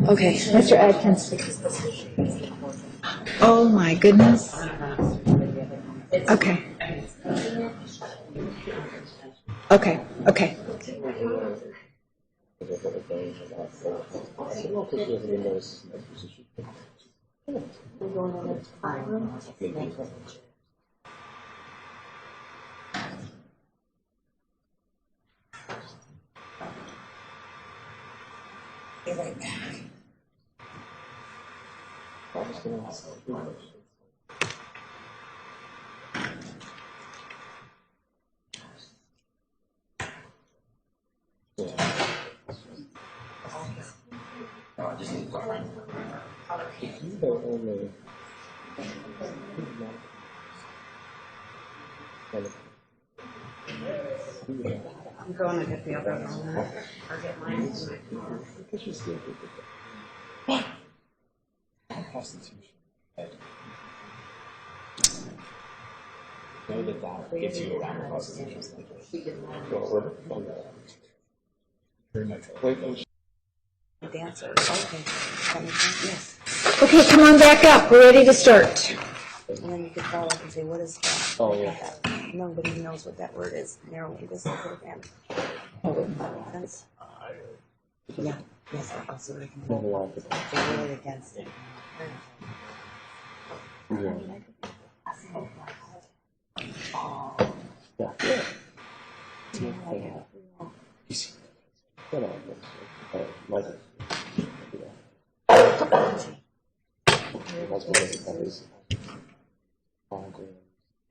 Speaker 3: Okay.
Speaker 1: Mr. Atkins. Oh, my goodness. Okay. Okay, okay.
Speaker 6: I'm going to get the other one. Or get mine.
Speaker 7: Know that that gets you around the prosecution.
Speaker 6: Dancer. Okay. Yes.
Speaker 1: Okay, come on back up. We're ready to start.
Speaker 6: And then you could follow up and say, what is that?
Speaker 4: Oh, yeah.
Speaker 6: Nobody knows what that word is. Narrowly, this is it again. That makes sense? Yeah. Yes, I'll see what I can do. They're really against it.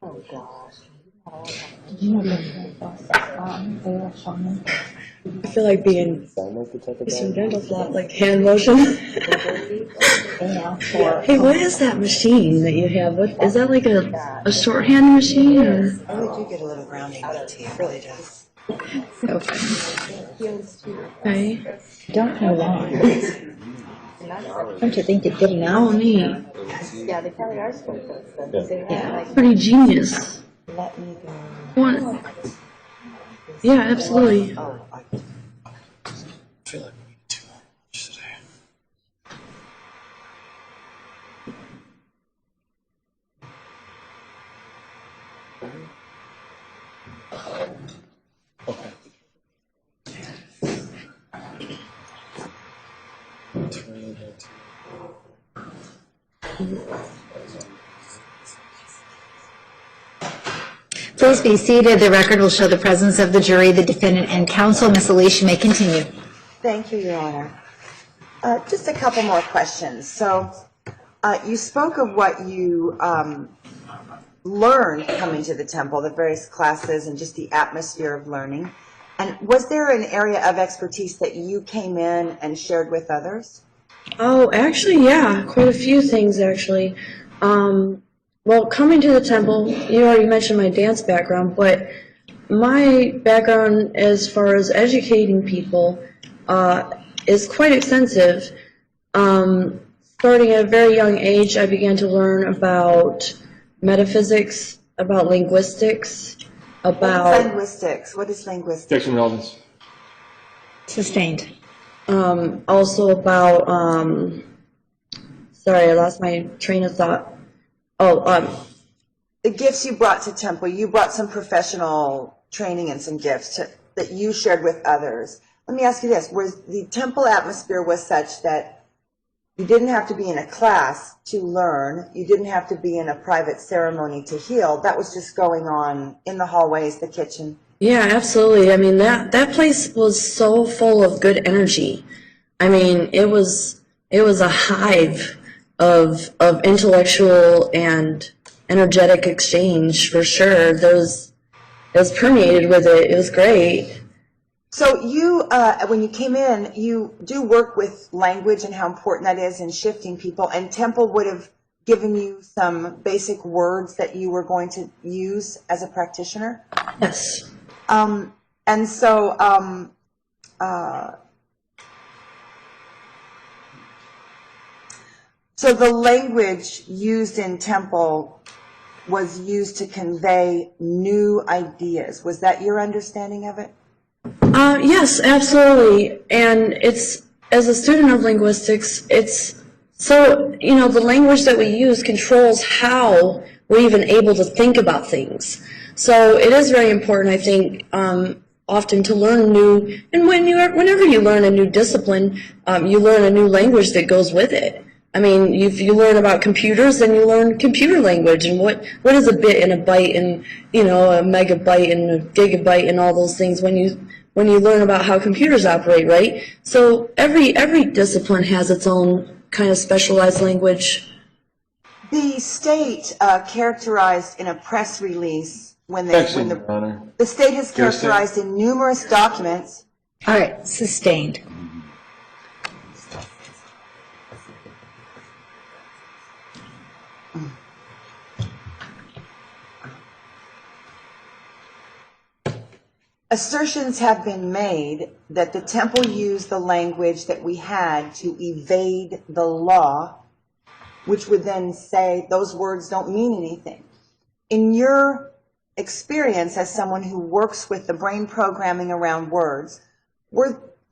Speaker 6: Oh, gosh.
Speaker 3: I feel like being some dental flop, like hand motion. Hey, what is that machine that you have? What is that, like a shorthand machine or?
Speaker 6: I really do get a little grounding with tea. It really does.
Speaker 3: Okay.
Speaker 1: Don't know why. Don't you think it's getting
Speaker 3: Oh,
Speaker 1: out?
Speaker 3: neat.
Speaker 6: Yeah, they probably are supposed to.
Speaker 3: Yeah, pretty genius.
Speaker 6: Let me go.
Speaker 3: What? Yeah, absolutely.
Speaker 6: Oh, I
Speaker 7: feel like we need too much today. Okay.
Speaker 1: Please be seated. The record will show the presence of the jury, the defendant, and counsel. Ms. Alicia may continue.
Speaker 2: Thank you, Your Honor. Just a couple more questions. So you spoke of what you learned coming to the temple, the various classes and just the atmosphere of learning. And was there an area of expertise that you came in and shared with others?
Speaker 3: Oh, actually, yeah, quite a few things, actually. Well, coming to the temple, you already mentioned my dance background, but my background as far as educating people is quite extensive. Starting at a very young age, I began to learn about metaphysics, about linguistics, about...
Speaker 2: Linguistics. What is linguistics?
Speaker 5: Objection, relevance.
Speaker 1: Sustained.
Speaker 3: Also about, sorry, I lost my train of thought. Oh,
Speaker 2: The gifts you brought to temple, you brought some professional training and some gifts that you shared with others. Let me ask you this. Was the temple atmosphere was such that you didn't have to be in a class to learn, you didn't have to be in a private ceremony to heal, that was just going on in the hallways, the kitchen?
Speaker 3: yeah, absolutely. I mean, that place was so full of good energy. I mean, it was a hive of intellectual and energetic exchange for sure. It was permeated with it. It was great.
Speaker 2: So you, when you came in, you do work with language and how important that is in shifting people, and temple would have given you some basic words that you were going to use as a practitioner?
Speaker 3: Yes.
Speaker 2: And so, so the language used in temple was used to convey new ideas. Was that your understanding of it?
Speaker 3: Yes, absolutely. And it's, as a student of linguistics, it's so, the language that we use controls how we're even able to think about things. So it is very important, I think, often to learn new, and whenever you learn a new discipline, you learn a new language that goes with it. I mean, if you learn about computers, then you learn computer language, and what is a bit and a byte and, a megabyte and a gigabyte and all those things when you learn about how computers operate, right? So every discipline has its own kind of specialized language.
Speaker 2: The state characterized in a press release when
Speaker 5: Your Honor.
Speaker 2: the state has
Speaker 5: Your State.
Speaker 2: characterized in numerous documents.
Speaker 1: All right, sustained.
Speaker 2: Assertions have been made that the temple used the language that we had to evade the law, which would then say those words don't mean anything. In your experience as someone who works with the brain programming around words,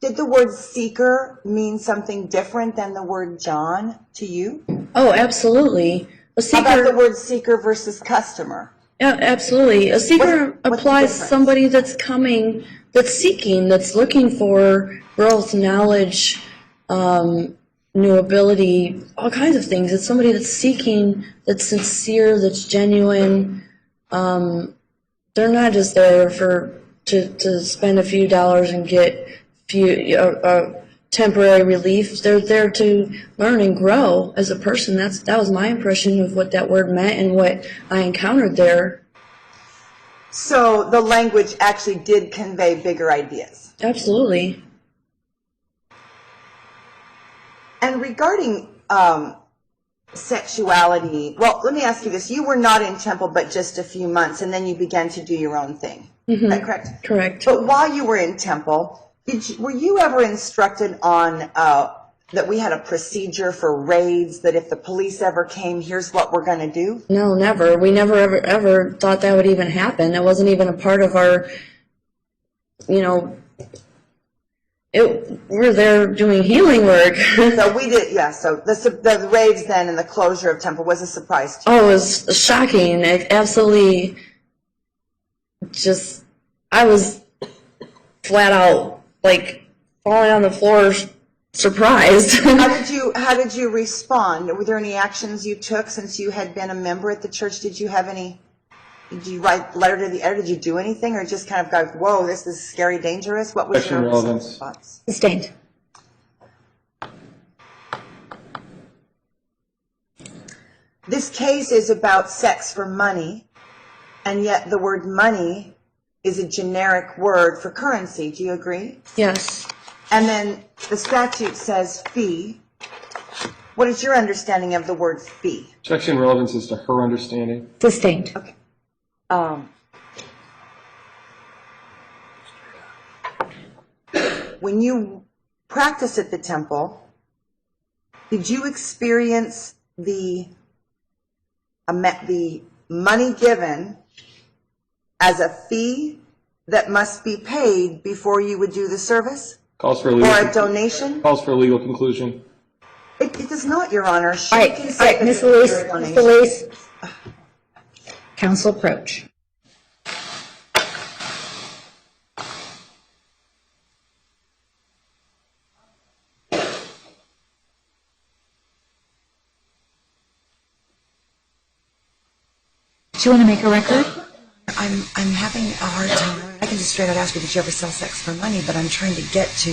Speaker 2: did the word seeker mean something different than the word John to you?
Speaker 3: Oh, absolutely. A
Speaker 2: How about the
Speaker 3: seeker,
Speaker 2: word seeker versus customer?
Speaker 3: yeah, absolutely. A seeker
Speaker 2: What's the
Speaker 3: applies
Speaker 2: difference?
Speaker 3: somebody that's coming, that's seeking, that's looking for growth, knowledge, new ability, all kinds of things. It's somebody that's seeking, that's sincere, that's genuine. They're not just there to spend a few dollars and get temporary relief. They're there to learn and grow as a person. That was my impression of what that word meant and what I encountered there.
Speaker 2: So the language actually did convey bigger ideas.
Speaker 3: Absolutely.
Speaker 2: And regarding sexuality, well, let me ask you this. You were not in temple but just a few months, and then you began to do your own thing. Is that correct?
Speaker 3: Correct.
Speaker 2: But while you were in temple, were you ever instructed on that we had a procedure for raids, that if the police ever came, here's what we're going to do?
Speaker 3: No, never. We never ever thought that would even happen. It wasn't even a part of our, we're there doing healing work.
Speaker 2: So we did, yeah, so the raids then and the closure of temple was a surprise to you.
Speaker 3: Oh, it was shocking. It absolutely I was flat out, falling on the floor, surprised.
Speaker 2: How did you respond? Were there any actions you took since you had been a member at the church? Did you write a letter to the editor? Did you do anything, or just kind of go, whoa, this is scary, dangerous? What was your response?
Speaker 1: Sustained.
Speaker 2: This case is about sex for money, and yet the word money is a generic word for currency. Do you agree?
Speaker 3: Yes.
Speaker 2: And then the statute says fee. What is your understanding of the word fee?
Speaker 5: Objection relevance is to her understanding.
Speaker 1: Sustained.
Speaker 2: Okay. When you practice at the temple, did you experience the money given as a fee that must be paid before you would do the service?
Speaker 5: Calls for a
Speaker 2: Or
Speaker 5: legal,
Speaker 2: a donation?
Speaker 5: calls for a legal conclusion.
Speaker 2: It does not, Your Honor. She
Speaker 1: All right,
Speaker 2: can
Speaker 1: all
Speaker 2: say
Speaker 1: right,
Speaker 2: that
Speaker 1: Ms.
Speaker 2: it's
Speaker 1: Elise,
Speaker 2: a donation.
Speaker 1: Ms. Elise. Council approach. Do you want to make a record?
Speaker 6: I'm having a hard time. I can just straight out ask you, did you ever sell sex for money? But I'm trying to get to,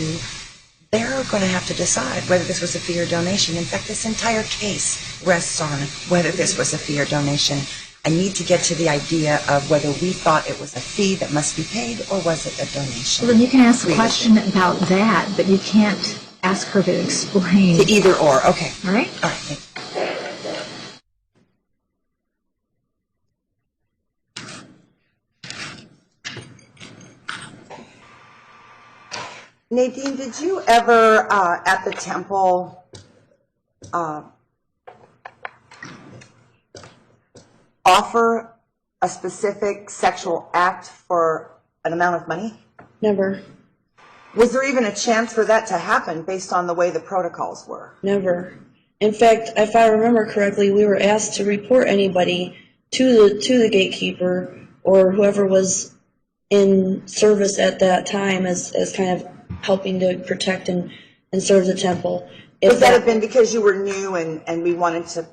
Speaker 6: they're going to have to decide whether this was a fee or donation. In fact, this entire case rests on whether this was a fee or donation. I need to get to the idea of whether we thought it was a fee that must be paid or was it a donation.
Speaker 1: Well, then you can ask a
Speaker 6: Really.
Speaker 1: question about that, but you can't ask her to explain.
Speaker 6: To either or, okay.
Speaker 1: All right?
Speaker 6: All right, thank you.
Speaker 2: Nadine, did you ever, at the temple, offer a specific sexual act for an amount of money?
Speaker 3: Never.
Speaker 2: Was there even a chance for that to happen based on the way the protocols were?
Speaker 3: Never. In fact, if I remember correctly, we were asked to report anybody to the gatekeeper or whoever was in service at that time as kind of helping to protect and serve the temple. If
Speaker 2: Would that have been because you were new and we wanted to,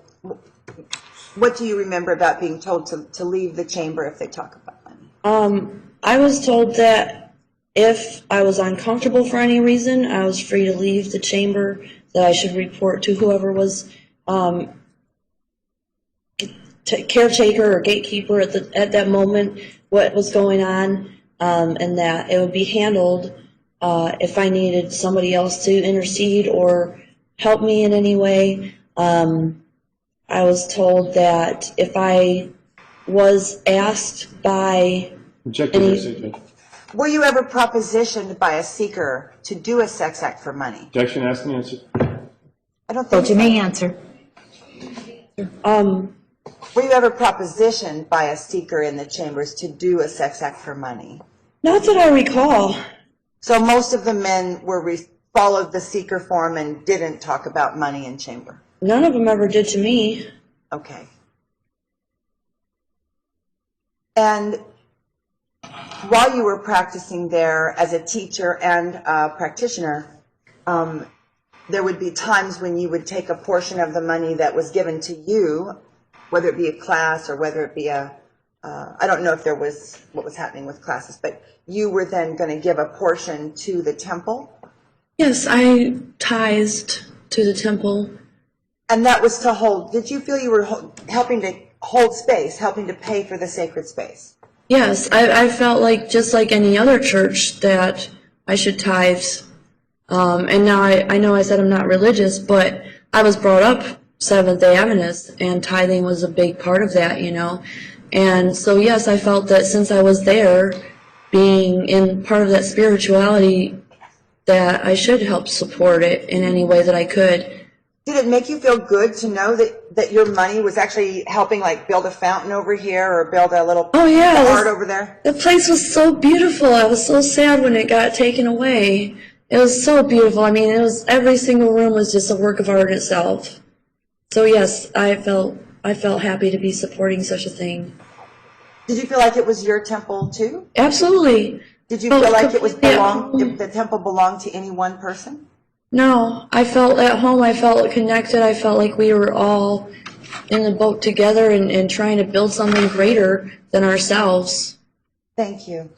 Speaker 2: what do you remember about being told to leave the chamber if they talk about money?
Speaker 3: I was told that if I was uncomfortable for any reason, I was free to leave the chamber, that I should report to whoever was caretaker or gatekeeper at that moment what was going on, and that it would be handled if I needed somebody else to intercede or help me in any way. I was told that if I was asked by
Speaker 5: Objective, Judge.
Speaker 2: Were you ever propositioned by a seeker to do a sex act for money?
Speaker 5: Objection, asked and answered.
Speaker 2: I don't
Speaker 1: So
Speaker 2: think
Speaker 1: you
Speaker 2: so.
Speaker 1: may answer.
Speaker 2: Were you ever propositioned by a seeker in the chambers to do a sex act for money?
Speaker 3: Not that I recall.
Speaker 2: So most of the men followed the seeker form and didn't talk about money in chamber.
Speaker 3: None of them ever did to me.
Speaker 2: Okay. And while you were practicing there as a teacher and a practitioner, there would be times when you would take a portion of the money that was given to you, whether it be a class or whether it be I don't know if there was what was happening with classes, but you were then going to give a portion to the temple?
Speaker 3: Yes, I tithed to the temple.
Speaker 2: And that was to hold, did you feel you were helping to hold space, helping to pay for the sacred space?
Speaker 3: Yes, I felt like, just like any other church, that I should tithe. And now I know I said I'm not religious, but I was brought up Seventh-day Adventist, and tithing was a big part of that, you know. And so, yes, I felt that since I was there, being in part of that spirituality, that I should help support it in any way that I could.
Speaker 2: Did it make you feel good to know that your money was actually helping, like, build a fountain over here or build a little art over there?
Speaker 3: The place was so beautiful. I was so sad when it got taken away. It was so beautiful. I mean, every single room was just a work of art itself. So yes, I felt happy to be supporting such a thing.
Speaker 2: Did you feel like it was your temple too?
Speaker 3: Absolutely.
Speaker 2: Did you feel like it was
Speaker 3: completely
Speaker 2: the temple belonged to any one person?
Speaker 3: No, I felt at home. I felt connected. I felt like we were all in the boat together and trying to build something greater than ourselves.
Speaker 2: Thank you.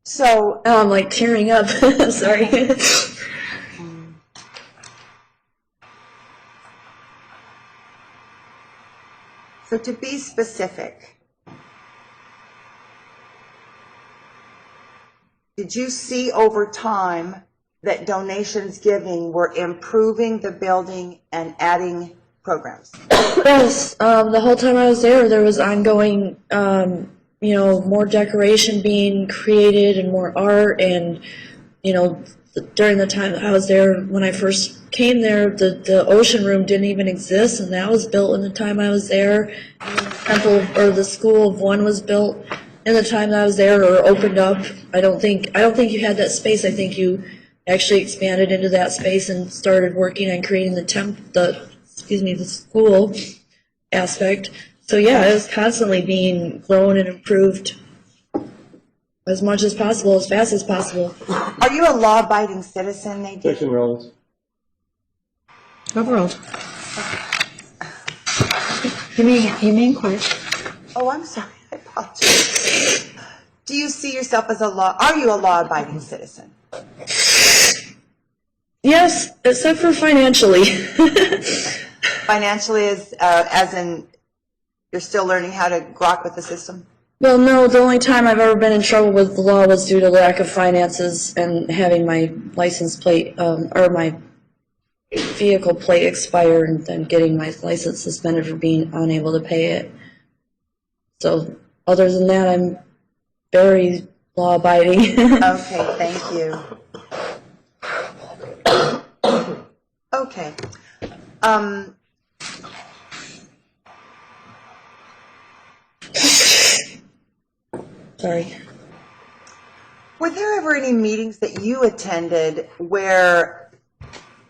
Speaker 2: So,
Speaker 3: Now I'm like tearing up. Sorry.
Speaker 2: so to be specific, did you see over time that donations giving were improving the building and adding programs?
Speaker 3: Yes, the whole time I was there was ongoing, more decoration being created and more art, and, during the time that I was there, when I first came there, the ocean room didn't even exist, and that was built in the time I was there. And the temple, or the School of One, was built in the time that I was there, or opened up. I don't think you had that space. I think you actually expanded into that space and started working on creating the school aspect. So yeah, it was constantly being grown and improved as much as possible, as fast as possible.
Speaker 2: Are you a law-abiding citizen, Nadine?
Speaker 5: Objection, relevance.
Speaker 1: Overruled. You may inquire.
Speaker 2: Oh, I'm sorry. I apologize. Do you see yourself as are you a law-abiding citizen?
Speaker 3: Yes, except for financially.
Speaker 2: Financially, as in you're still learning how to grok with the system?
Speaker 3: Well, no, the only time I've ever been in trouble with the law was due to lack of finances and having my license plate, or my vehicle plate expire, and then getting my license suspended for being unable to pay it. So, other than that, I'm very law-abiding.
Speaker 2: Okay, thank you. Okay.
Speaker 3: Sorry.
Speaker 2: Were there ever any meetings that you attended where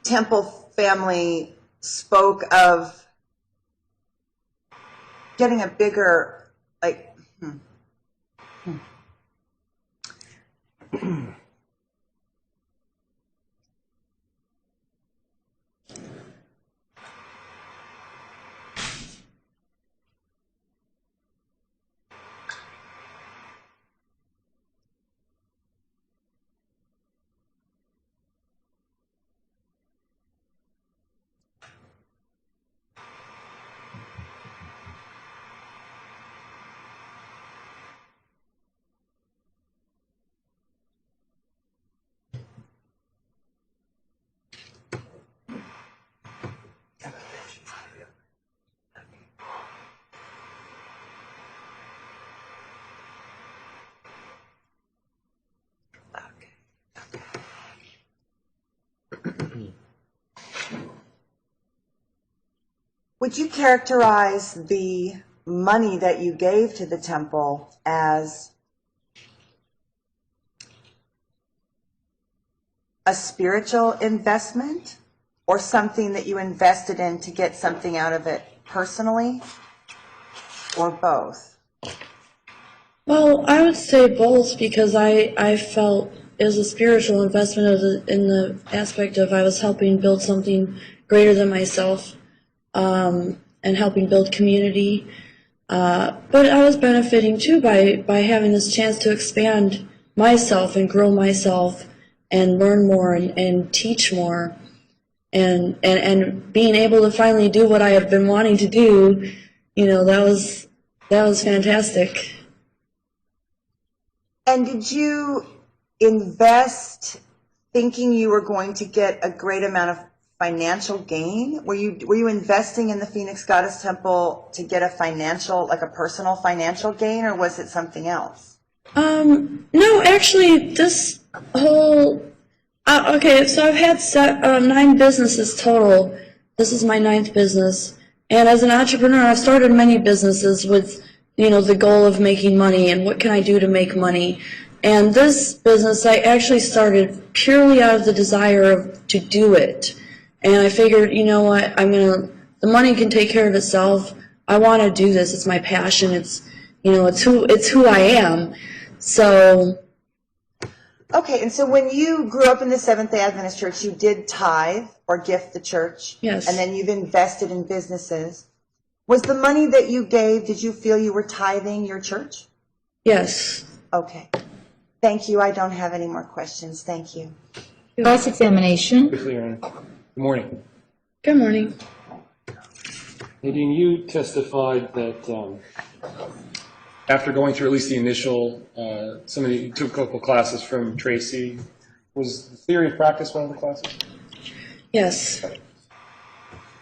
Speaker 2: Temple family spoke of getting a bigger, like, would you characterize the money that you gave to the temple as a spiritual investment or something that you invested in to get something out of it personally, or both?
Speaker 3: Well, I would say both, because I felt it was a spiritual investment in the aspect of I was helping build something greater than myself, and helping build community. But I was benefiting too by having this chance to expand myself and grow myself and learn more and teach more, and being able to finally do what I have been wanting to do. That was fantastic.
Speaker 2: And did you invest thinking you were going to get a great amount of financial gain? Were you investing in the Phoenix Goddess Temple to get a financial, like a personal financial gain, or was it something else?
Speaker 3: No, actually, this whole okay. So I've had 9 businesses total. This is my 9th business, and as an entrepreneur, I've started many businesses with the goal of making money and what can I do to make money. And this business I actually started purely out of the desire to do it. And I figured, you know what, the money can take care of itself. I want to do this. It's my passion. It's who I am. So.
Speaker 2: Okay, and so when you grew up in the Seventh-day Adventist Church, you did tithe or gift the church.
Speaker 3: Yes.
Speaker 2: And then you've invested in businesses. Was the money that you gave, did you feel you were tithing your church?
Speaker 3: Yes.
Speaker 2: Okay. Thank you. I don't have any more questions. Thank you.
Speaker 1: Cross-examination.
Speaker 5: Quickly, Aaron. Good morning.
Speaker 3: Good morning.
Speaker 5: Nadine, you testified that after going through at least the initial, you took a couple classes from Tracy. Was the theory of practice one of the classes?
Speaker 3: Yes.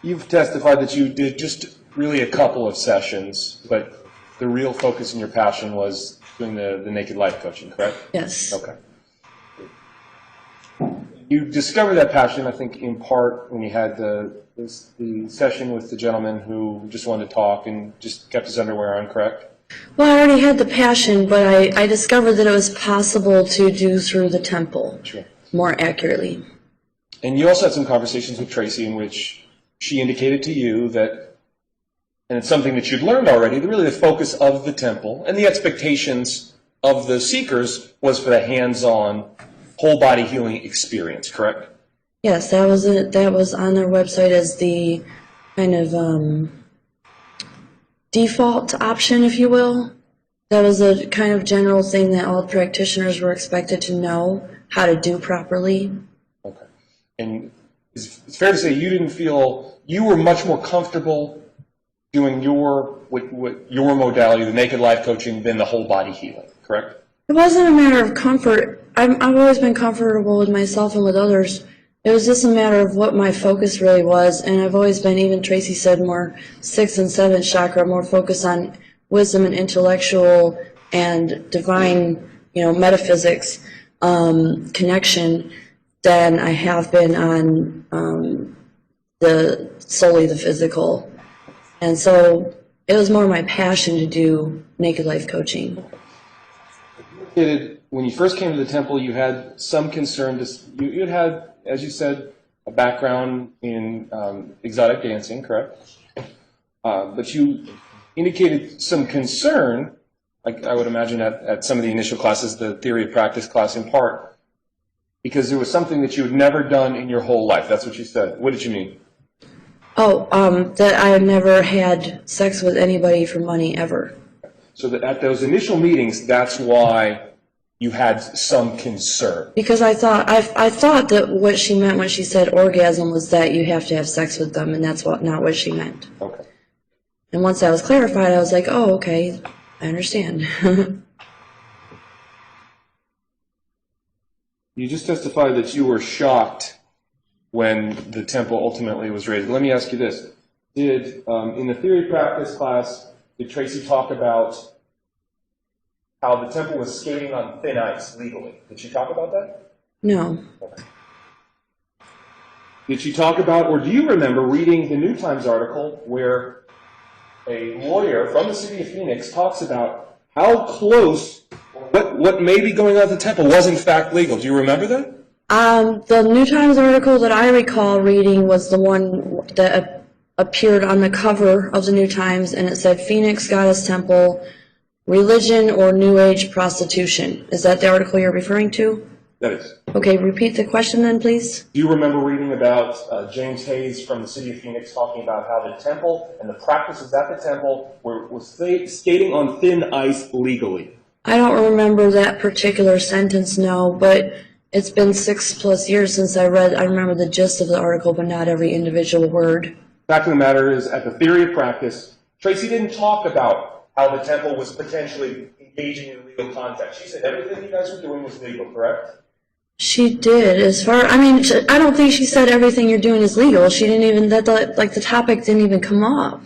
Speaker 5: You've testified that you did just really a couple of sessions, but the real focus and your passion was doing the naked life coaching, correct?
Speaker 3: Yes.
Speaker 5: Okay. You discovered that passion, I think, in part when you had the session with the gentleman who just wanted to talk and just kept his underwear on, correct?
Speaker 3: Well, I already had the passion, but I discovered that it was possible to do through the temple.
Speaker 5: Sure.
Speaker 3: More accurately.
Speaker 5: And you also had some conversations with Tracy in which she indicated to you that, and it's something that you'd learned already, that really the focus of the temple and the expectations of the seekers was for the hands-on, whole-body healing experience, correct?
Speaker 3: Yes, that was it. That was on their website as the kind of default option, if you will. That was a kind of general thing that all practitioners were expected to know how to do properly.
Speaker 5: Okay. And it's fair to say you didn't feel, you were much more comfortable doing your modality, the naked life coaching, than the whole body healing, correct?
Speaker 3: It wasn't a matter of comfort. I've always been comfortable with myself and with others. It was just a matter of what my focus really was, and I've always been, even Tracy said, more 6th and 7th chakra, more focused on wisdom and intellectual and divine, metaphysics connection than I have been on solely the physical. And so it was more my passion to do naked life coaching.
Speaker 5: when you first came to the temple, you had some concern. You had, as you said, a background in exotic dancing, correct? But you indicated some concern, like I would imagine at some of the initial classes, the theory of practice class in part, because there was something that you had never done in your whole life. That's what you said. What did you mean?
Speaker 3: Oh, that I had never had sex with anybody for money ever.
Speaker 5: So that at those initial meetings, that's why you had some concern.
Speaker 3: Because I thought that what she meant when she said orgasm was that you have to have sex with them, and that's not what she meant.
Speaker 5: Okay.
Speaker 3: And once that was clarified, I was like, oh, okay, I understand.
Speaker 5: You just testified that you were shocked when the temple ultimately was raised. Let me ask you this. Did, in the theory practice class, did Tracy talk about how the temple was skating on thin ice legally? Did she talk about that?
Speaker 3: No.
Speaker 5: Okay. Did she talk about, or do you remember reading the New Times article where a lawyer from the city of Phoenix talks about how close, what may be going on at the temple was in fact legal? Do you remember that?
Speaker 3: The New Times article that I recall reading was the one that appeared on the cover of the New Times, and it said Phoenix Goddess Temple, Religion or New Age Prostitution. Is that the article you're referring to?
Speaker 5: That is.
Speaker 3: Okay, repeat the question then, please.
Speaker 5: Do you remember reading about James Hayes from the city of Phoenix talking about how the temple and the practices at the temple were skating on thin ice legally?
Speaker 3: I don't remember that particular sentence, no, but it's been 6+ years since I remember the gist of the article, but not every individual word.
Speaker 5: The fact of the matter is, at the theory of practice, Tracy didn't talk about how the temple was potentially engaging in legal contact. She said everything you guys were doing was legal, correct?
Speaker 3: She did, I don't think she said everything you're doing is legal. She didn't even, the topic didn't even come up.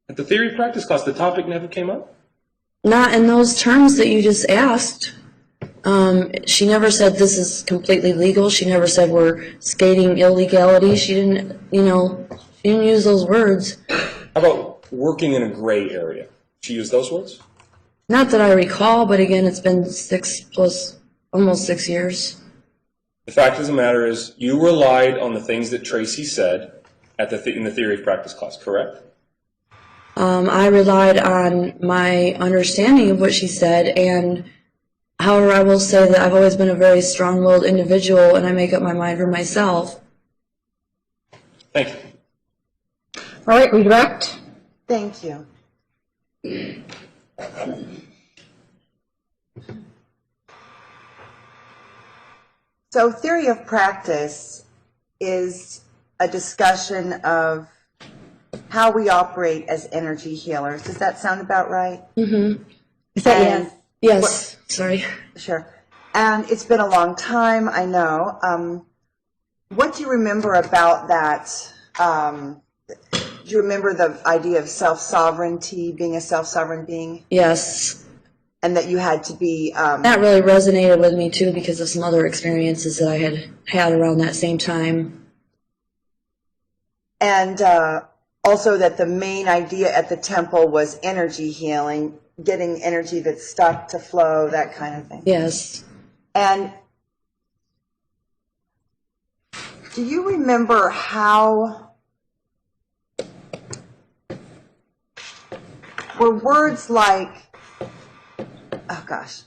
Speaker 5: At the theory of practice class, the topic never came up?
Speaker 3: Not in those terms that you just asked. She never said this is completely legal. She never said we're skating illegality. She didn't use those words.
Speaker 5: How about working in a gray area? She used those words?
Speaker 3: Not that I recall, but again, it's been almost 6 years.
Speaker 5: The fact of the matter is, you relied on the things that Tracy said in the theory of practice class, correct?
Speaker 3: I relied on my understanding of what she said, and however, I will say that I've always been a very strong-willed individual, and I make up my mind for myself.
Speaker 5: Thank you.
Speaker 1: All right, redirect.
Speaker 2: Thank you. So theory of practice is a discussion of how we operate as energy healers. Does that sound about right?
Speaker 3: Mm-hmm.
Speaker 1: Is that yes?
Speaker 3: Yes. Sorry.
Speaker 2: Sure. And it's been a long time, I know. What do you remember about that? Do you remember the idea of self-sovereignty, being a self-sovereign being?
Speaker 3: Yes.
Speaker 2: And that you had to be...
Speaker 3: that really resonated with me, too, because of some other experiences that I had around that same time.
Speaker 2: And also that the main idea at the temple was energy healing, getting energy that's stuck to flow, that kind of thing.
Speaker 3: Yes.
Speaker 2: And do you remember how... were words like... oh, gosh.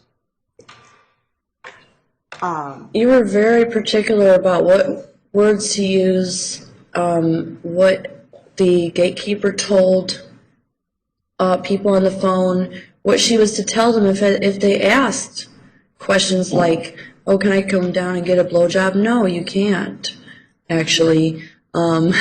Speaker 3: You were very particular about what words to use, what the gatekeeper told people on the phone, what she was to tell them if they asked questions like, oh, can I come down and get a blowjob? No, you can't, actually. And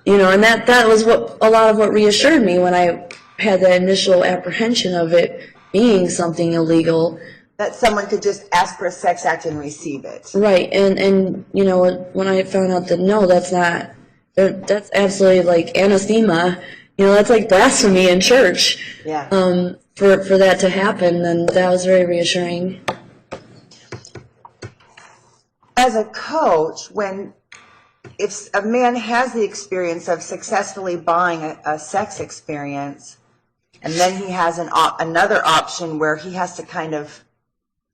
Speaker 3: that was a lot of what reassured me when I had that initial apprehension of it being something illegal.
Speaker 2: That someone could just ask for a sex act and receive it.
Speaker 3: Right, and when I found out that no, that's not, that's absolutely like anathema, that's like blasphemy in church.
Speaker 2: Yeah.
Speaker 3: For that to happen, then that was very reassuring.
Speaker 2: As a coach, if a man has the experience of successfully buying a sex experience, and then he has another option where he has to kind of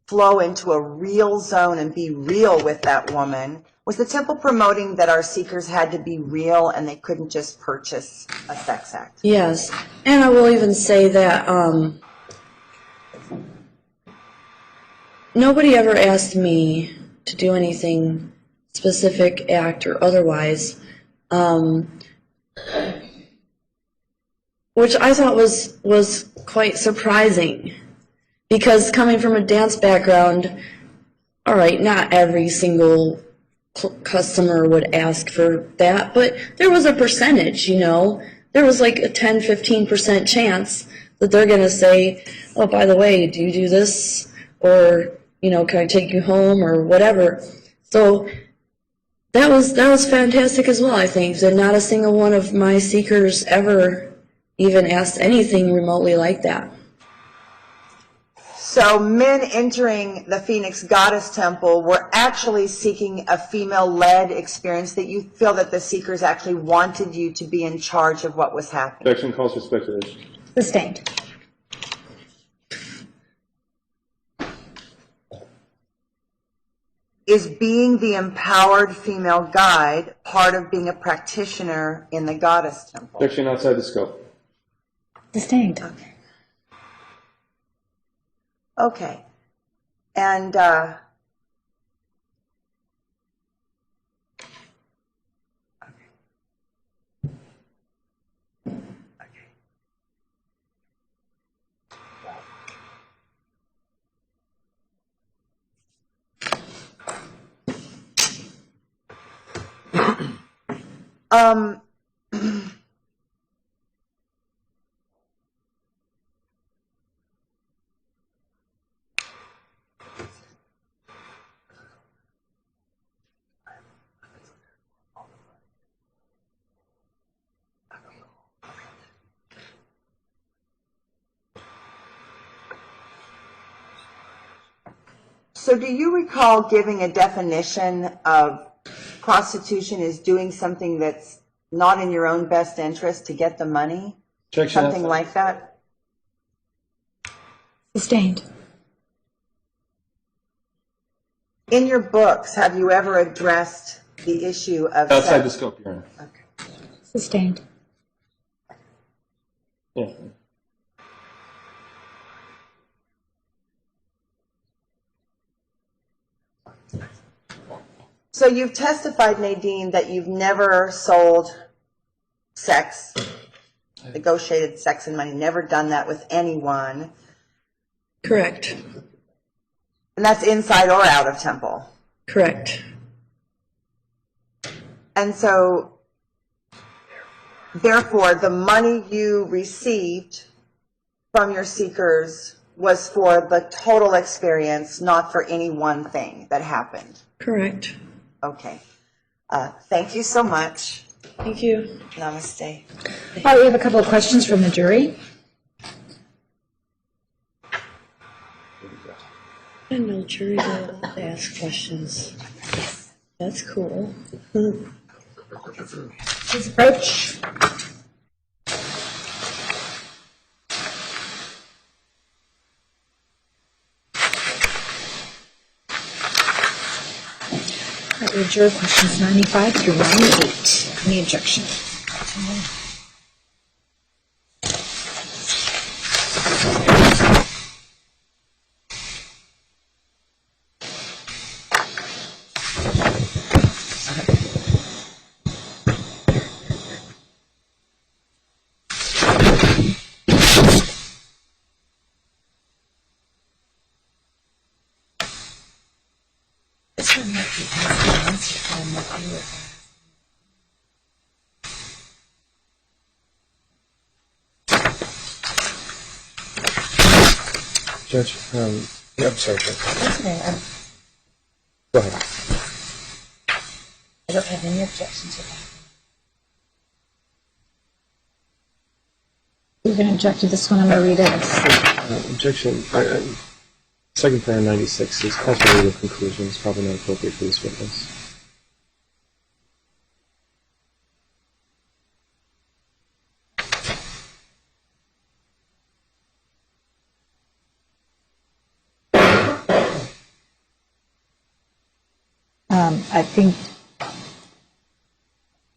Speaker 2: flow into a real zone and be real with that woman? Was the temple promoting that our seekers had to be real and they couldn't just purchase a sex act?
Speaker 3: Yes, and I will even say that nobody ever asked me to do anything specific, act or otherwise, which I thought was quite surprising, because coming from a dance background, all right, not every single customer would ask for that, but there was a percentage, you know. There was like a 10-15% chance that they're going to say, oh, by the way, do you do this? Or, you know, can I take you home or whatever? So that was fantastic as well, I think, that not a single one of my seekers ever even asked anything remotely like that.
Speaker 2: So men entering the Phoenix Goddess Temple were actually seeking a female-led experience, that you feel that the seekers actually wanted you to be in charge of what was happening.
Speaker 5: Objection calls for speculation.
Speaker 1: Sustained.
Speaker 2: Is being the empowered female guide part of being a practitioner in the Goddess Temple?
Speaker 5: Objection outside the scope.
Speaker 1: Sustained.
Speaker 2: Okay. And so do you recall giving a definition of prostitution as doing something that's not in your own best interest to get the money?
Speaker 5: Objection
Speaker 2: Something
Speaker 5: outside.
Speaker 2: like that?
Speaker 1: Sustained.
Speaker 2: In your books, have you ever addressed the issue of
Speaker 5: Outside the
Speaker 2: sex?
Speaker 5: scope, Your Honor.
Speaker 2: Okay.
Speaker 1: Sustained.
Speaker 5: Yeah.
Speaker 2: So you've testified, Nadine, that you've never sold sex, negotiated sex and money, never done that with anyone.
Speaker 3: Correct.
Speaker 2: And that's inside or out of temple.
Speaker 3: Correct.
Speaker 2: And so, therefore, the money you received from your seekers was for the total experience, not for any one thing that happened.
Speaker 3: Correct.
Speaker 2: Okay. Thank you so much.
Speaker 3: Thank you.
Speaker 2: Namaste.
Speaker 1: All right, we have a couple of questions from the jury.
Speaker 3: I didn't know juries are allowed to ask questions. That's cool.
Speaker 1: Please approach. All right, we have jury questions 95 through 98. Any objection?
Speaker 6: This one might be asking answer from what you were asking.
Speaker 4: Judge, yeah, I'm sorry, Judge.
Speaker 6: That's okay.
Speaker 4: Go ahead.
Speaker 6: I don't have any objection to that.
Speaker 1: You're going to object to this one, I'm going to read it.
Speaker 4: Objection. Second prayer 96 is calls for legal conclusions, probably not appropriate for this witness.
Speaker 1: I think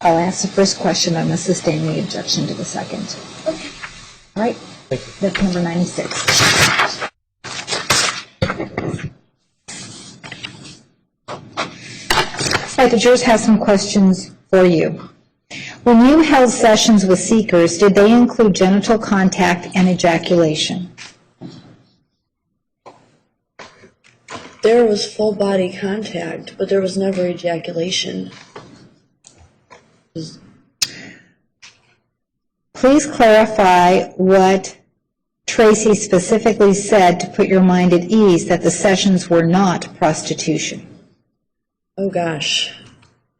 Speaker 1: I'll ask the first question. I'm going to sustain the objection to the second. Okay. All right.
Speaker 4: Thank you.
Speaker 1: That's number 96. All right, the jurors have some questions for you. When you held sessions with seekers, did they include genital contact and ejaculation?
Speaker 3: There was full body contact, but there was never ejaculation.
Speaker 1: Please clarify what Tracy specifically said to put your mind at ease that the sessions were not prostitution.
Speaker 3: Oh gosh,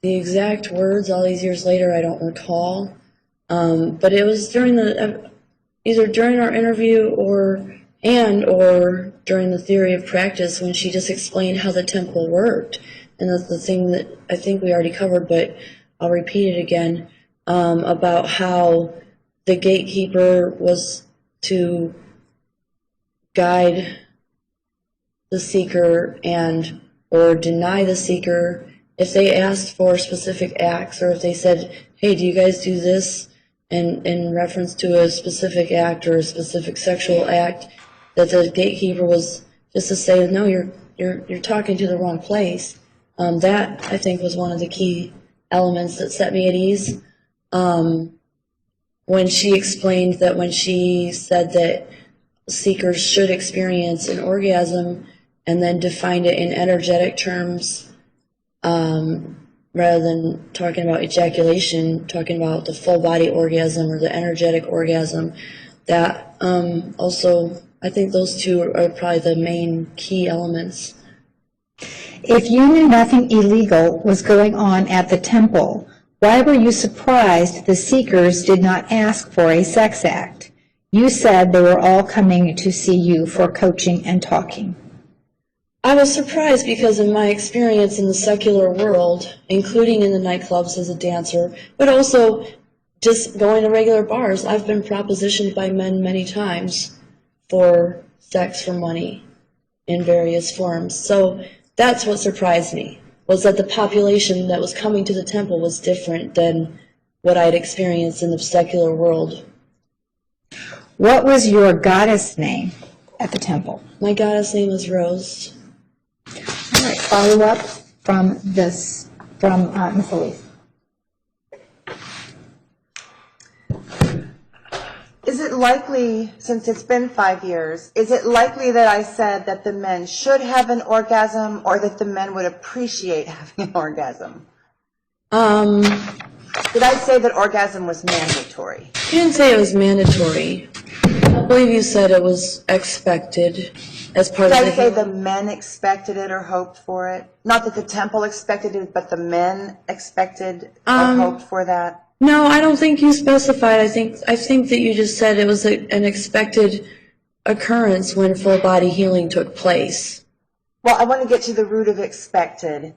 Speaker 3: the exact words all these years later I don't recall, but it was during the either during our interview or during the theory of practice when she just explained how the temple worked, and that's the thing that I think we already covered, but I'll repeat it again, about how the gatekeeper was to guide the seeker and or deny the seeker if they asked for specific acts, or if they said, hey, do you guys do this in reference to a specific act or a specific sexual act, that the gatekeeper was just to say, no, you're talking to the wrong place. That, I think, was one of the key elements that set me at ease. When she explained that when she said that seekers should experience an orgasm and then defined it in energetic terms, rather than talking about ejaculation, talking about the full body orgasm or the energetic orgasm, that also, I think those two are probably the main key elements.
Speaker 1: If you knew nothing illegal was going on at the temple, why were you surprised the seekers did not ask for a sex act? You said they were all coming to see you for coaching and talking.
Speaker 3: I was surprised because in my experience in the secular world, including in the nightclubs as a dancer, but also just going to regular bars, I've been propositioned by men many times for sex for money in various forms. So that's what surprised me, was that the population that was coming to the temple was different than what I'd experienced in the secular world.
Speaker 1: What was your goddess name at the temple?
Speaker 3: My goddess name is Rose.
Speaker 1: All right, follow up from Ms. Elise.
Speaker 2: Is it likely, since it's been 5 years, is it likely that I said that the men should have an orgasm or that the men would appreciate having an orgasm? Did I say that orgasm was mandatory?
Speaker 3: You didn't say it was mandatory. I believe you said it was expected as part
Speaker 2: Did
Speaker 3: of
Speaker 2: I
Speaker 3: the...
Speaker 2: say the men expected it or hoped for it? Not that the temple expected it, but the men expected or hoped for that?
Speaker 3: No, I don't think you specified. I think that you just said it was an expected occurrence when full body healing took place.
Speaker 2: Well, I want to get to the root of expected.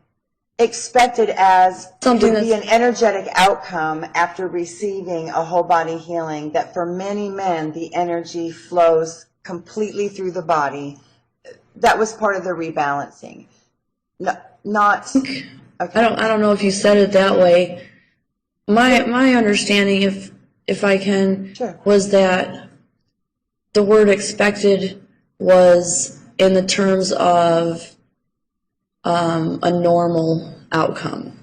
Speaker 2: Expected as
Speaker 3: Something
Speaker 2: would be
Speaker 3: that's-
Speaker 2: an energetic outcome after receiving a whole body healing, that for many men the energy flows completely through the body. That was part of the rebalancing. No, not okay.
Speaker 3: I don't know if you said it that way. My understanding, if I can,
Speaker 2: Sure.
Speaker 3: was that the word expected was in the terms of a normal outcome.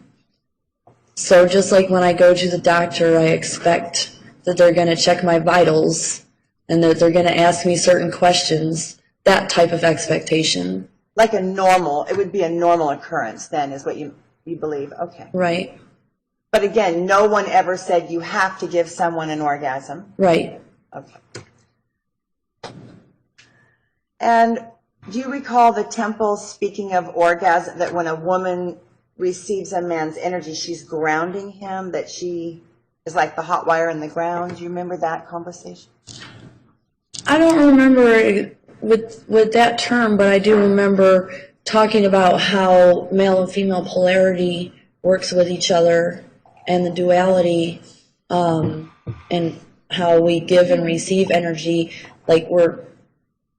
Speaker 3: So just like when I go to the doctor, I expect that they're going to check my vitals and that they're going to ask me certain questions, that type of expectation.
Speaker 2: Like a normal, it would be a normal occurrence then, is what you believe. Okay.
Speaker 3: Right,
Speaker 2: But again, no one ever said you have to give someone an orgasm.
Speaker 3: right.
Speaker 2: Okay. And do you recall the temple speaking of orgasm, that when a woman receives a man's energy, she's grounding him, that she is like the hot wire in the ground? Do you remember that conversation?
Speaker 3: I don't remember it with that term, but I do remember talking about how male and female polarity works with each other and the duality, and how we give and receive energy, like we're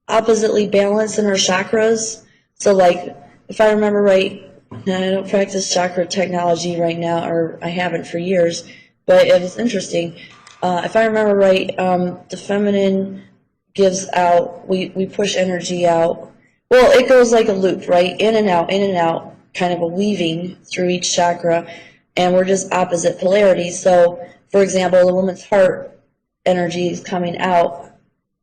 Speaker 3: oppositely balanced in our chakras. So like, if I remember right, And I don't practice chakra technology right now, or I haven't for years, but it was interesting. If I remember right, the feminine gives out, we push energy out. Well, it goes like a loop, right? In and out, kind of a weaving through each chakra, and we're just opposite polarities. So, for example, the woman's heart energy is coming out,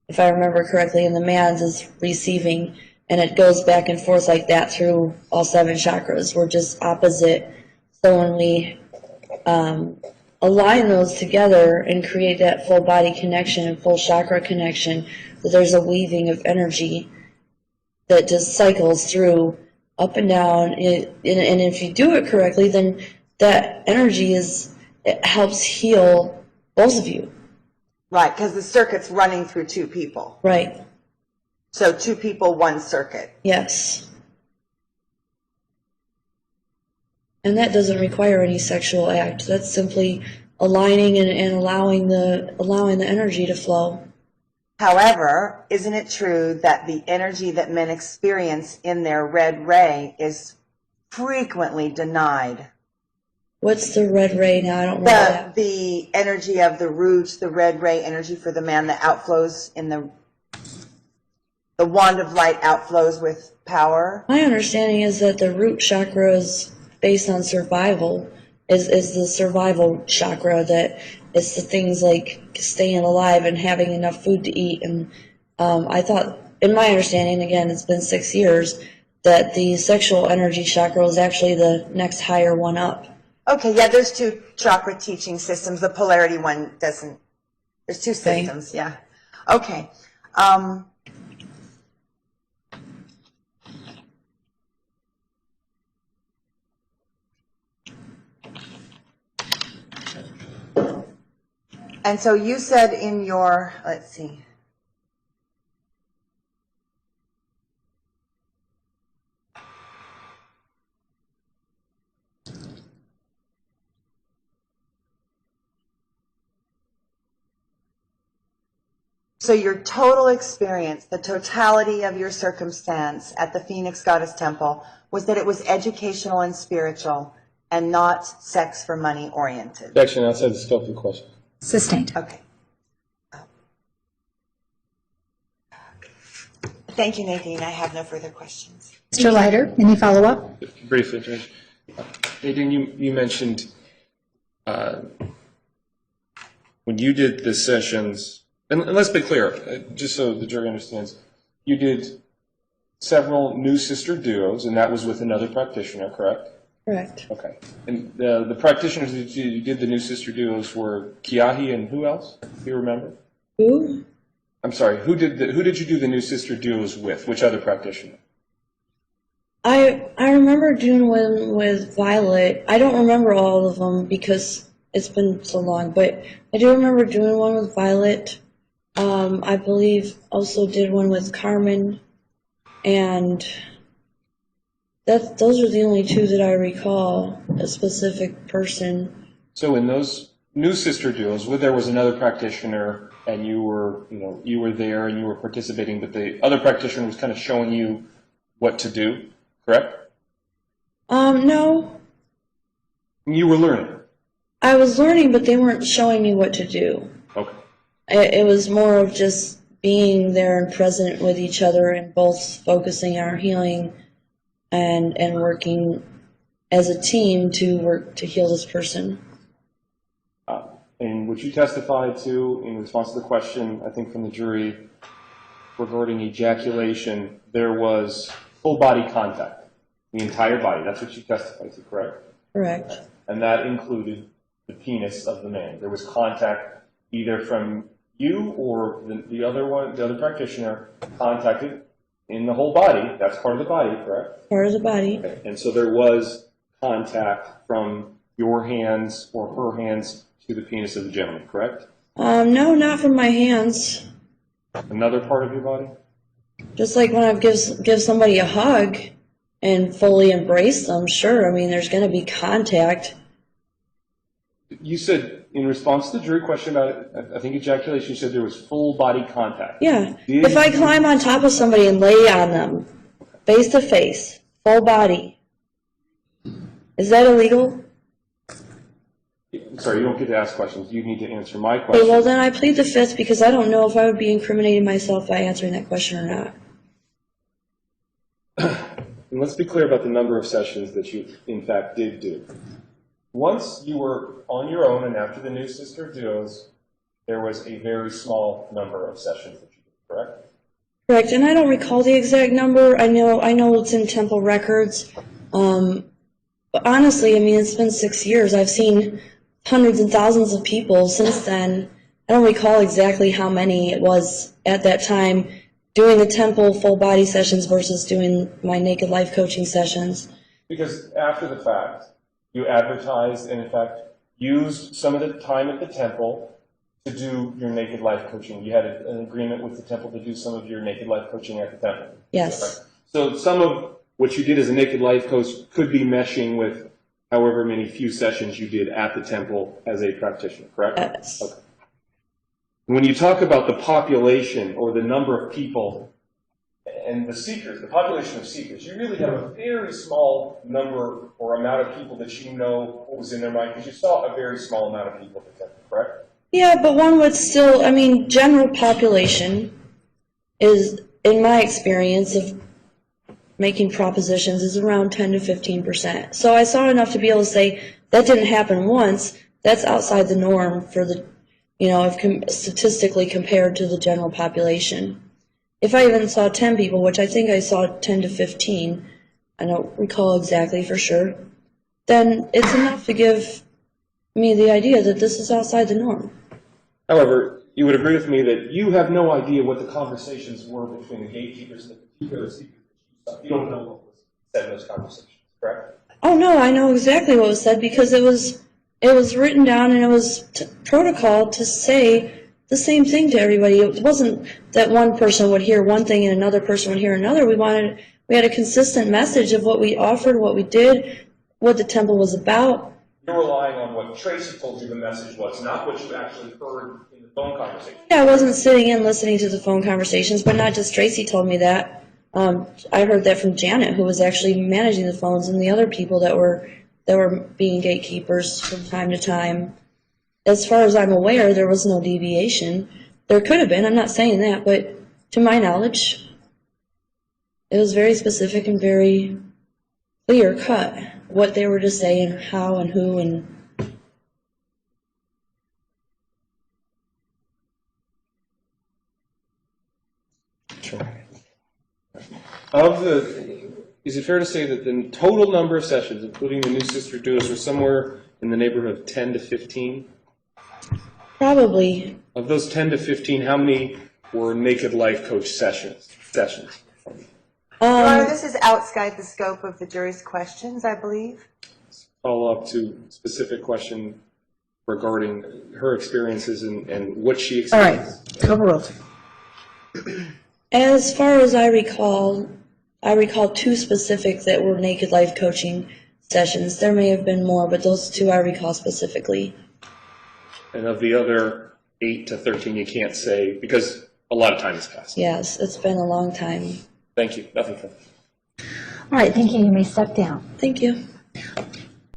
Speaker 3: if I remember correctly, and the man's is receiving, and it goes back and forth like that through all 7 chakras. We're just opposite. So when we align those together and create that full body connection and full chakra connection, that there's a weaving of energy that just cycles through up and down. And if you do it correctly, then that energy it helps heal both of you.
Speaker 2: Right, because the circuit's running through 2 people.
Speaker 3: Right.
Speaker 2: So 2 people, 1 circuit.
Speaker 3: Yes. And that doesn't require any sexual act. That's simply aligning and allowing the energy to flow.
Speaker 2: However, isn't it true that the energy that men experience in their red ray is frequently denied?
Speaker 3: What's the red ray now? I don't remember that.
Speaker 2: The energy of the root, the red ray energy for the man that outflows in the wand of light outflows with power.
Speaker 3: My understanding is that the root chakra is based on survival, is the survival chakra, that it's the things like staying alive and having enough food to eat. And I thought, in my understanding, again, it's been 6 years, that the sexual energy chakra is actually the next higher one up.
Speaker 2: Okay, yeah, there's 2 chakra teaching systems. The polarity one doesn't. There's 2 systems, yeah. Okay. And so you said in your, let's see. So your total experience, the totality of your circumstance at the Phoenix Goddess Temple was that it was educational and spiritual and not sex for money oriented.
Speaker 5: Objection outside the scope of the question.
Speaker 1: Sustained.
Speaker 2: Okay. Thank you, Nadine. I have no further questions.
Speaker 1: Mr. Leiter, any follow-up?
Speaker 5: Briefly, Judge. Nadine, you mentioned when you did the sessions, and let's be clear, just so the jury understands, you did several new sister duos, and that was with another practitioner, correct?
Speaker 3: Correct.
Speaker 5: Okay. And the practitioners that you did the new sister duos were Kiahi and who else? Do you remember?
Speaker 3: Who?
Speaker 5: I'm sorry. Who did you do the new sister duos with? Which other practitioner?
Speaker 3: I remember doing one with Violet. I don't remember all of them because it's been so long, but I do remember doing one with Violet. I believe also did one with Carmen, and those are the only 2 that I recall, a specific person.
Speaker 5: So in those new sister duos, where there was another practitioner and you were there and you were participating, but the other practitioner was kind of showing you what to do, correct?
Speaker 3: No.
Speaker 5: You were learning.
Speaker 3: I was learning, but they weren't showing me what to do.
Speaker 5: Okay.
Speaker 3: It was more of just being there and present with each other and both focusing on our healing and working as a team to work to heal this person.
Speaker 5: And what you testified to in response to the question, I think from the jury, regarding ejaculation, there was full body contact, the entire body. That's what you testified to, correct?
Speaker 3: Correct.
Speaker 5: And that included the penis of the man. There was contact either from you or the other practitioner contacted in the whole body. That's part of the body, correct?
Speaker 3: Part of the body.
Speaker 5: Okay. And so there was contact from your hands or her hands to the penis of the gentleman, correct?
Speaker 3: No, not from my hands.
Speaker 5: Another part of your body?
Speaker 3: Just like when I give somebody a hug and fully embrace them, sure. I mean, there's going to be contact.
Speaker 5: You said, in response to the jury question about, I think ejaculation, you said there was full body contact.
Speaker 3: Yeah. If I climb on top of somebody and lay on them, face to face, full body, Is that illegal?
Speaker 5: Sorry, you don't get to ask questions. You need to answer my
Speaker 3: Okay,
Speaker 5: question.
Speaker 3: well then I plead the fifth because I don't know if I would be incriminating myself by answering that question or not.
Speaker 5: And let's be clear about the number of sessions that you, in fact, did do. Once you were on your own and after the new sister duos, there was a very small number of sessions that you did, correct?
Speaker 3: Correct, and I don't recall the exact number. I know it's in temple records. But honestly, I mean, it's been 6 years. I've seen hundreds and thousands of people since then. I don't recall exactly how many it was at that time doing the temple full body sessions versus doing my naked life coaching sessions.
Speaker 5: Because after the fact, you advertised and, in fact, used some of the time at the temple to do your naked life coaching. You had an agreement with the temple to do some of your naked life coaching at the temple.
Speaker 3: Yes.
Speaker 5: So some of what you did as a naked life coach could be meshing with however many few sessions you did at the temple as a practitioner, correct?
Speaker 3: Yes.
Speaker 5: Okay. When you talk about the population or the number of people and the seekers, the population of seekers, you really have a very small number or amount of people that you know what was in their mind because you saw a very small amount of people at the temple, correct?
Speaker 3: Yeah, but one would still, I mean, general population is, in my experience of making propositions, is around 10 to 15%. So I saw enough to be able to say that didn't happen once. That's outside the norm for the, if statistically compared to the general population. If I even saw 10 people, which I think I saw 10 to 15, I don't recall exactly for sure, then it's enough to give me the idea that this is outside the norm.
Speaker 5: However, you would agree with me that you have no idea what the conversations were between the gatekeepers and the particular seekers. You don't know what was said in those conversations, correct?
Speaker 3: Oh no, I know exactly what was said because it was written down and it was protocol to say the same thing to everybody. It wasn't that one person would hear one thing and another person would hear another. We had a consistent message of what we offered, what we did, what the temple was about.
Speaker 5: You're relying on what Tracy told you the message was, not what you actually heard in the phone conversation.
Speaker 3: Yeah, I wasn't sitting in listening to the phone conversations, but not just Tracy told me that. I heard that from Janet, who was actually managing the phones, and the other people that were being gatekeepers from time to time. As far as I'm aware, there was no deviation. There could have been, I'm not saying that, but to my knowledge, it was very specific and very clear cut what they were to say and how and who and
Speaker 5: Sure. Is it fair to say that the total number of sessions, including the new sister duos, were somewhere in the neighborhood of 10 to 15?
Speaker 3: probably.
Speaker 5: Of those 10 to 15, how many were naked life coach sessions?
Speaker 2: Your Honor, this is outside the scope of the jury's questions, I believe.
Speaker 5: Follow up to a specific question regarding her experiences and what she
Speaker 1: All right,
Speaker 5: experienced.
Speaker 1: overruled.
Speaker 3: As far as I recall 2 specific that were naked life coaching sessions. There may have been more, but those 2 I recall specifically.
Speaker 5: And of the other 8 to 13, you can't say because a lot of time has passed.
Speaker 3: Yes, it's been a long time.
Speaker 5: Thank you. Nothing further.
Speaker 1: All right, thank you. You may step down.
Speaker 3: Thank you.